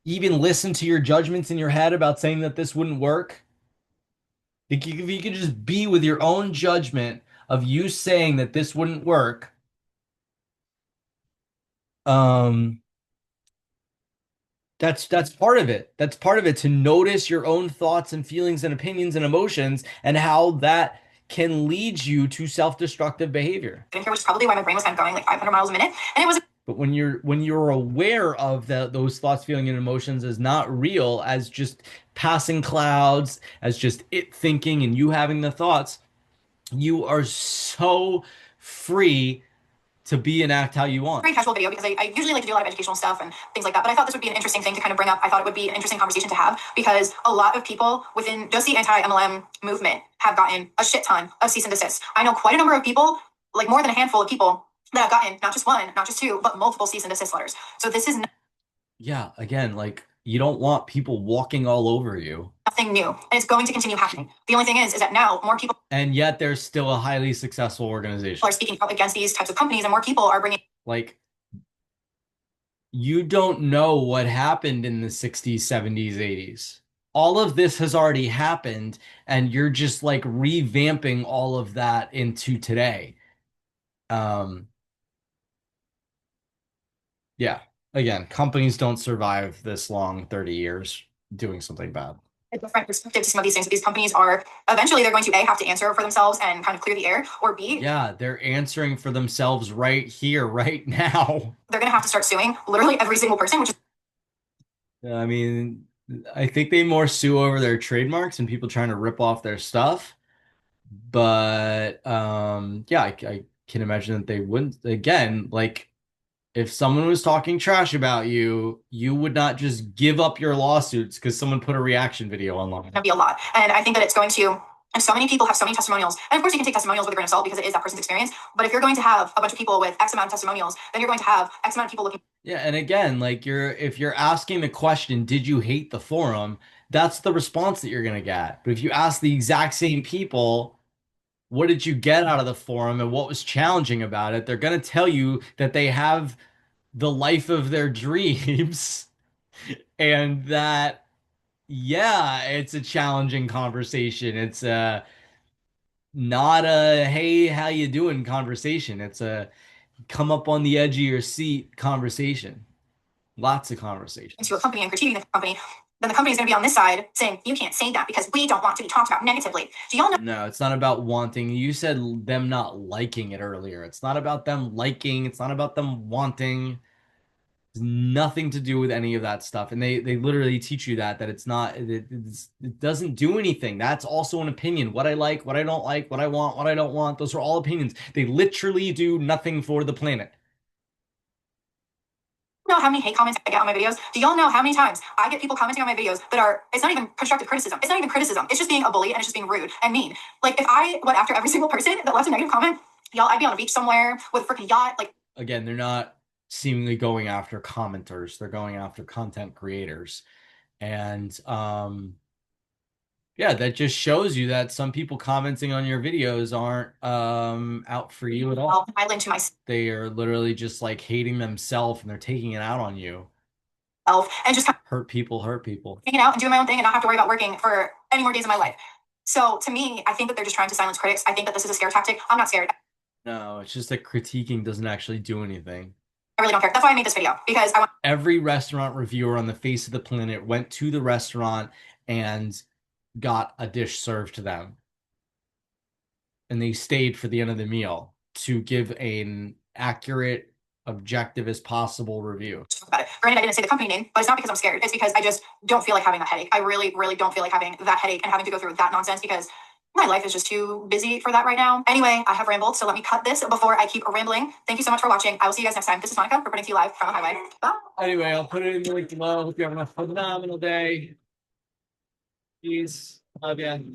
even listened to your judgments in your head about saying that this wouldn't work. If you could just be with your own judgment of you saying that this wouldn't work, um, That's part of it. That's part of it, to notice your own thoughts and feelings and opinions and emotions and how that can lead you to self-destructive behavior. Which is probably why my brain was kind of going like 500 miles a minute. And it was. But when you're aware of those thoughts, feelings, and emotions as not real, as just passing clouds, as just it thinking and you having the thoughts, you are so free to be and act how you want. Very casual video because I usually like to do a lot of educational stuff and things like that. But I thought this would be an interesting thing to kind of bring up. I thought it would be an interesting conversation to have because a lot of people within just the anti-MLM movement have gotten a shit ton of cease and desist. I know quite a number of people, like more than a handful of people, that have gotten not just one, not just two, but multiple cease and desist letters. So this is Yeah, again, like you don't want people walking all over you. nothing new, and it's going to continue happening. The only thing is that now more people, And yet there's still a highly successful organization, are speaking out against these types of companies, and more people are bringing. like you don't know what happened in the 60s, 70s, 80s. All of this has already happened, and you're just like revamping all of that into today. Um, yeah. Again, companies don't survive this long, 30 years doing something bad. A different perspective to some of these things. These companies are eventually they're going to A, have to answer for themselves and kind of clear the air, or B, Yeah, they're answering for themselves right here, right now. they're going to have to start suing literally every single person, which is I mean, I think they more sue over their trademarks and people trying to rip off their stuff. But yeah, I can imagine that they wouldn't. Again, like if someone was talking trash about you, you would not just give up your lawsuits because someone put a reaction video online. going to be a lot. And I think that it's going to. And so many people have so many testimonials. And of course, you can take testimonials with a grain of salt because it is that person's experience. But if you're going to have a bunch of people with X amount of testimonials, then you're going to have X amount of people looking. Yeah, and again, like if you're asking the question, did you hate the forum? That's the response that you're gonna get. But if you ask the exact same people, what did you get out of the forum and what was challenging about it? They're going to tell you that they have the life of their dreams and that, yeah, it's a challenging conversation. It's not a, hey, how you doing conversation. It's a come up on the edge of your seat conversation. Lots of conversations. To a company and critiquing the company, then the company is going to be on this side saying, you can't say that because we don't want to be talked about negatively. Do y'all know? No, it's not about wanting. You said them not liking it earlier. It's not about them liking. It's not about them wanting. It's nothing to do with any of that stuff. And they literally teach you that it's not, it doesn't do anything. That's also an opinion. What I like, what I don't like, what I want, what I don't want. Those are all opinions. They literally do nothing for the planet. Know how many hate comments I get on my videos? Do y'all know how many times I get people commenting on my videos that are, it's not even constructive criticism. It's not even criticism. It's just being a bully and it's just being rude and mean. Like if I went after every single person that left a negative comment, y'all, I'd be on a beach somewhere with a freaking yacht. Like again, they're not seemingly going after commenters. They're going after content creators. And yeah, that just shows you that some people commenting on your videos aren't out for you at all. I lynch myself. They are literally just like hating themselves and they're taking it out on you. And just hurt people, hanging out and doing my own thing and not have to worry about working for any more days of my life. So to me, I think that they're just trying to silence critics. I think that this is a scare tactic. I'm not scared. No, it's just that critiquing doesn't actually do anything. I really don't care. That's why I made this video because I want every restaurant reviewer on the face of the planet went to the restaurant and got a dish served to them. And they stayed for the end of the meal to give an accurate, objective as possible review. About it. Granted, I didn't say the company name, but it's not because I'm scared. It's because I just don't feel like having that headache. I really, really don't feel like having that headache and having to go through that nonsense because my life is just too busy for that right now. Anyway, I have rambled, so let me cut this before I keep rambling. Thank you so much for watching. I will see you guys next time. This is Monica reporting to you live from the highway. Bye. Anyway, I'll put it in the link below. Hope you have a phenomenal day. Peace. Love ya.